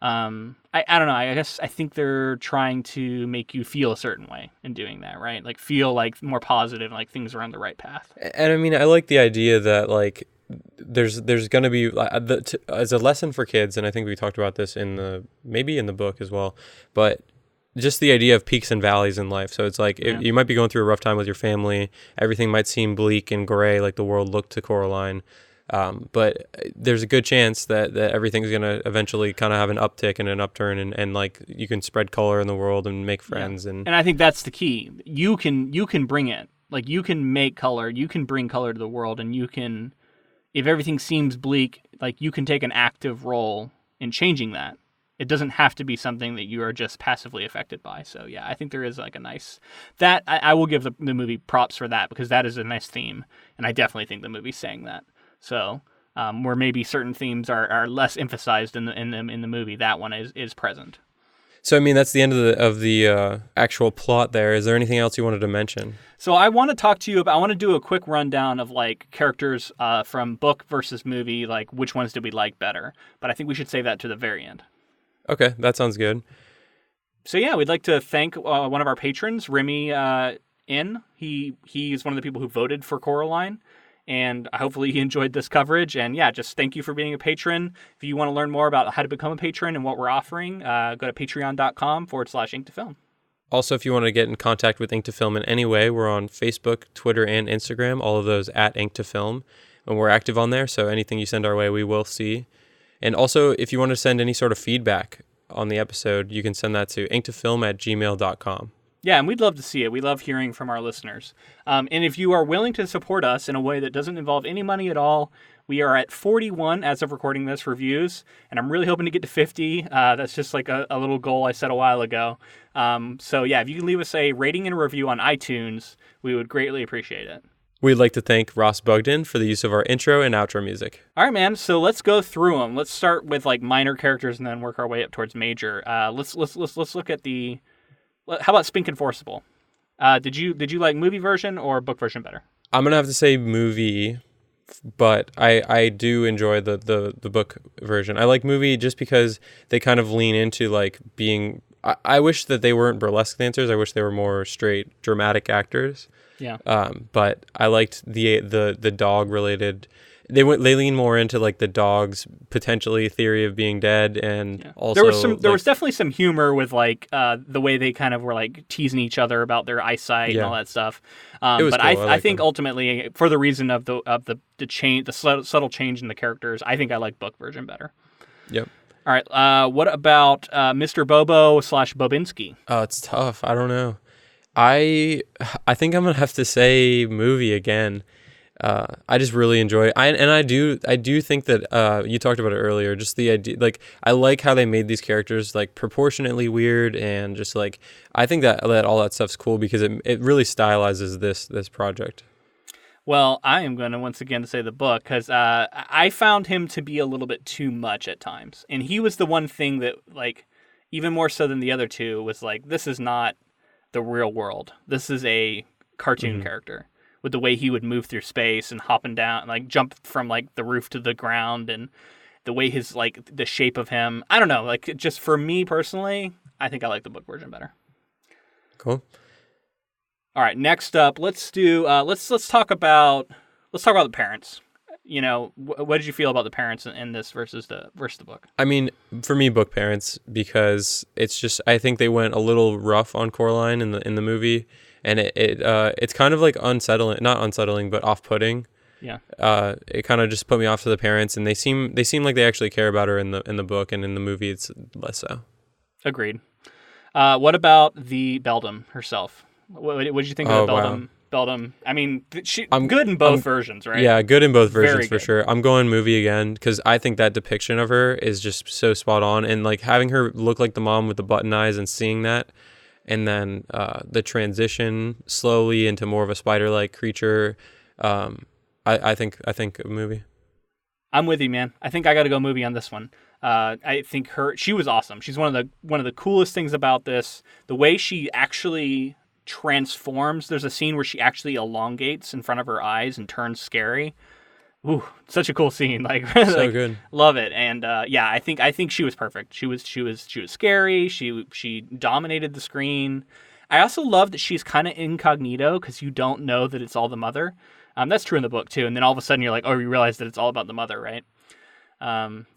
I don't know. I think they're trying to make you feel a certain way in doing that, right? Like feel like more positive, like things are on the right path. And I mean, I like the idea that like there's going to be as a lesson for kids, and I think we talked about this maybe in the book as well, but just the idea of peaks and valleys in life. So it's like you might be going through a rough time with your family. Everything might seem bleak and gray, like the world looked to Coraline. But there's a good chance that everything's going to eventually kind of have an uptick and an upturn, and like you can spread color in the world and make friends. And I think that's the key. You can bring it. Like you can make color, you can bring color to the world, and you can, if everything seems bleak, like you can take an active role in changing that. It doesn't have to be something that you are just passively affected by. So yeah, I think there is like a nice, that I will give the movie props for that, because that is a nice theme. And I definitely think the movie's saying that. So where maybe certain themes are less emphasized in the movie, that one is present. So I mean, that's the end of the actual plot there. Is there anything else you wanted to mention? So I want to talk to you about, I want to do a quick rundown of like characters from book versus movie, like which ones did we like better. But I think we should save that to the very end. Okay, that sounds good. So yeah, we'd like to thank one of our patrons, Remy N. He is one of the people who voted for Coraline. And hopefully he enjoyed this coverage. And yeah, just thank you for being a patron. If you want to learn more about how to become a patron and what we're offering, go to patreon.com/Ink2Film. Also, if you want to get in contact with Ink2Film in any way, we're on Facebook, Twitter, and Instagram, all of those at Ink2Film. And we're active on there, so anything you send our way, we will see. And also, if you want to send any sort of feedback on the episode, you can send that to ink2film@gmail.com. Yeah, and we'd love to see it. We love hearing from our listeners. And if you are willing to support us in a way that doesn't involve any money at all, we are at 41 as of recording this reviews, and I'm really hoping to get to 50. That's just like a little goal I set a while ago. So yeah, if you can leave us a rating and a review on iTunes, we would greatly appreciate it. We'd like to thank Ross Bugden for the use of our intro and outro music. All right, man. So let's go through them. Let's start with like minor characters and then work our way up towards major. Let's look at the. How about Spink and Forcible? Did you like movie version or book version better? I'm gonna have to say movie, but I do enjoy the book version. I like movie just because they kind of lean into like being. I wish that they weren't burlesque dancers. I wish they were more straight dramatic actors. Yeah. But I liked the dog related. They lean more into like the dog's potentially theory of being dead, and also there was definitely some humor with like the way they kind of were like teasing each other about their eyesight and all that stuff. But cool. I think ultimately, for the reason of the change, the subtle change in the characters, I think I like book version better. Yep. All right. What about Mr. Bobo / Bobinski? Oh, it's tough. I don't know. I think I'm gonna have to say movie again. I just really enjoy it. I do think that you talked about it earlier, just the idea, like I like how they made these characters like proportionately weird, and just like I think that all that stuff's cool because it really stylizes this project. Well, I am going to once again say the book because I found him to be a little bit too much at times. And he was the one thing that, like, even more so than the other two, was like, this is not the real world. This is a cartoon character with the way he would move through space and hop and down, like jump from like the roof to the ground, and the way his, like, the shape of him. I don't know. Like, just for me personally, I think I like the book version better. Cool. All right, next up, let's talk about the parents. You know, what did you feel about the parents in this versus the book? I mean, for me, book parents, because it's just, I think they went a little rough on Coraline in the movie, and it's kind of like unsettling, not unsettling, but off-putting. Yeah. It kind of just put me off to the parents, and they seem like they actually care about her in the book, and in the movie it's less so. Agreed. What about the Beldam herself? What did you think of the Beldam? Wow. Beldam. I mean, I'm good in both versions, right? Yeah, good in both versions for good. sure. I'm going movie again because I think that depiction of her is just so spot on, and like having her look like the mom with the button eyes and seeing that, and then the transition slowly into more of a spider-like creature. I think a movie. I'm with you, man. I think I got to go movie on this one. I think she was awesome. She's one of the coolest things about this. The way she actually transforms. There's a scene where she actually elongates in front of her eyes and turns scary. Ooh, such a cool scene. Like, so like, good. Love it. And yeah, I think she was perfect. She was scary. She dominated the screen. I also love that she's kind of incognito because you don't know that it's all the mother. That's true in the book too. And then all of a sudden you're like, oh, you realize that it's all about the mother, right?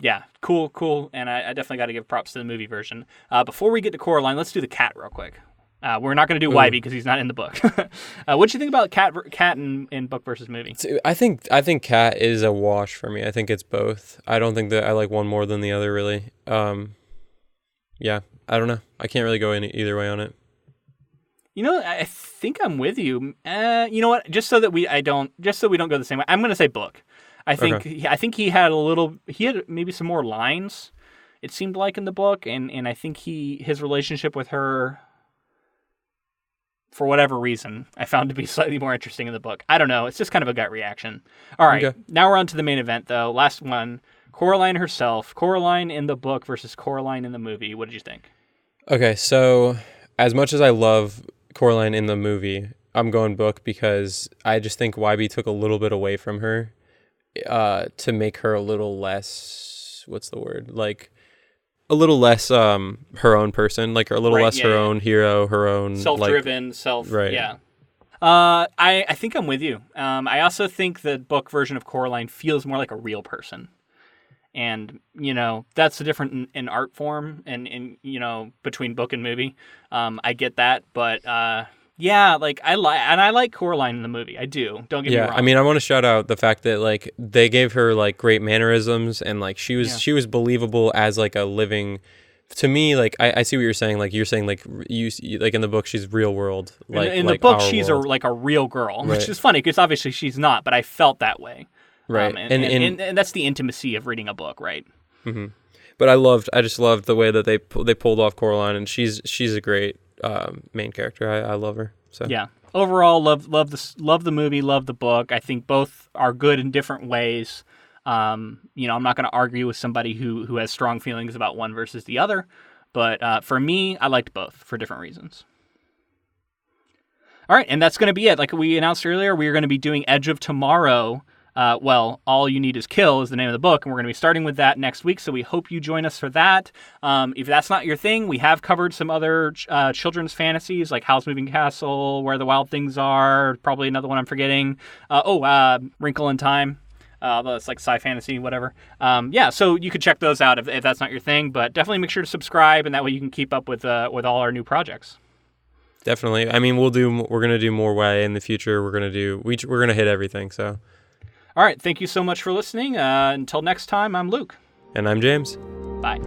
Yeah, cool. And I definitely got to give props to the movie version. Before we get to Coraline, let's do the cat real quick. We're not going to do Wybie because he's not in the book. What do you think about cat in book versus movie? I think cat is a wash for me. I think it's both. I don't think that I like one more than the other really. Yeah, I don't know. I can't really go in either way on it. You know, I think I'm with you. You know what? Just so we don't go the same way, I'm going to say book. I think he had maybe some more lines. It seemed like in the book, and I think his relationship with her, for whatever reason, I found to be slightly more interesting in the book. I don't know. It's just kind of a gut reaction. All right. Okay. Now we're on to the main event, though. Last one. Coraline herself. Coraline in the book versus Coraline in the movie. What did you think? Okay, so as much as I love Coraline in the movie, I'm going book because I just think Wybie took a little bit away from her to make her a little less, what's the word? Like, a little less her own person, like a little less her own hero, her own self-driven, right. Yeah. I think I'm with you. I also think the book version of Coraline feels more like a real person, and you know that's the difference in art form and you know between book and movie. I get that, but yeah, like I like Coraline in the movie. I do. Don't get me wrong. I mean, I want to shout out the fact that like they gave her like great mannerisms and like she was believable as like a living. To me, like I see what you're saying. Like you're saying, like you like in the book, she's real world. Like in the book, she's like a real girl, right. Which is funny because obviously she's not. But I felt that way, right? And that's the intimacy of reading a book, right? Mm-hmm. But I just loved the way that they pulled off Coraline, and she's a great main character. I love her. So yeah, overall, love the movie, love the book. I think both are good in different ways. You know, I'm not going to argue with somebody who has strong feelings about one versus the other, but for me, I liked both for different reasons. All right, and that's going to be it. Like we announced earlier, we are going to be doing Edge of Tomorrow. Well, All You Need Is Kill is the name of the book, and we're going to be starting with that next week, so we hope you join us for that. If that's not your thing, we have covered some other children's fantasies, like Howl's Moving Castle, Where the Wild Things Are, probably another one I'm forgetting. Wrinkle in Time. Although it's like sci fantasy, whatever. Yeah, so you could check those out if that's not your thing, but definitely make sure to subscribe, and that way you can keep up with all our new projects. Definitely. I mean, we're gonna do more YA in the future. We're gonna hit everything. So, all right. Thank you so much for listening. Until next time, I'm Luke, and I'm James. Bye.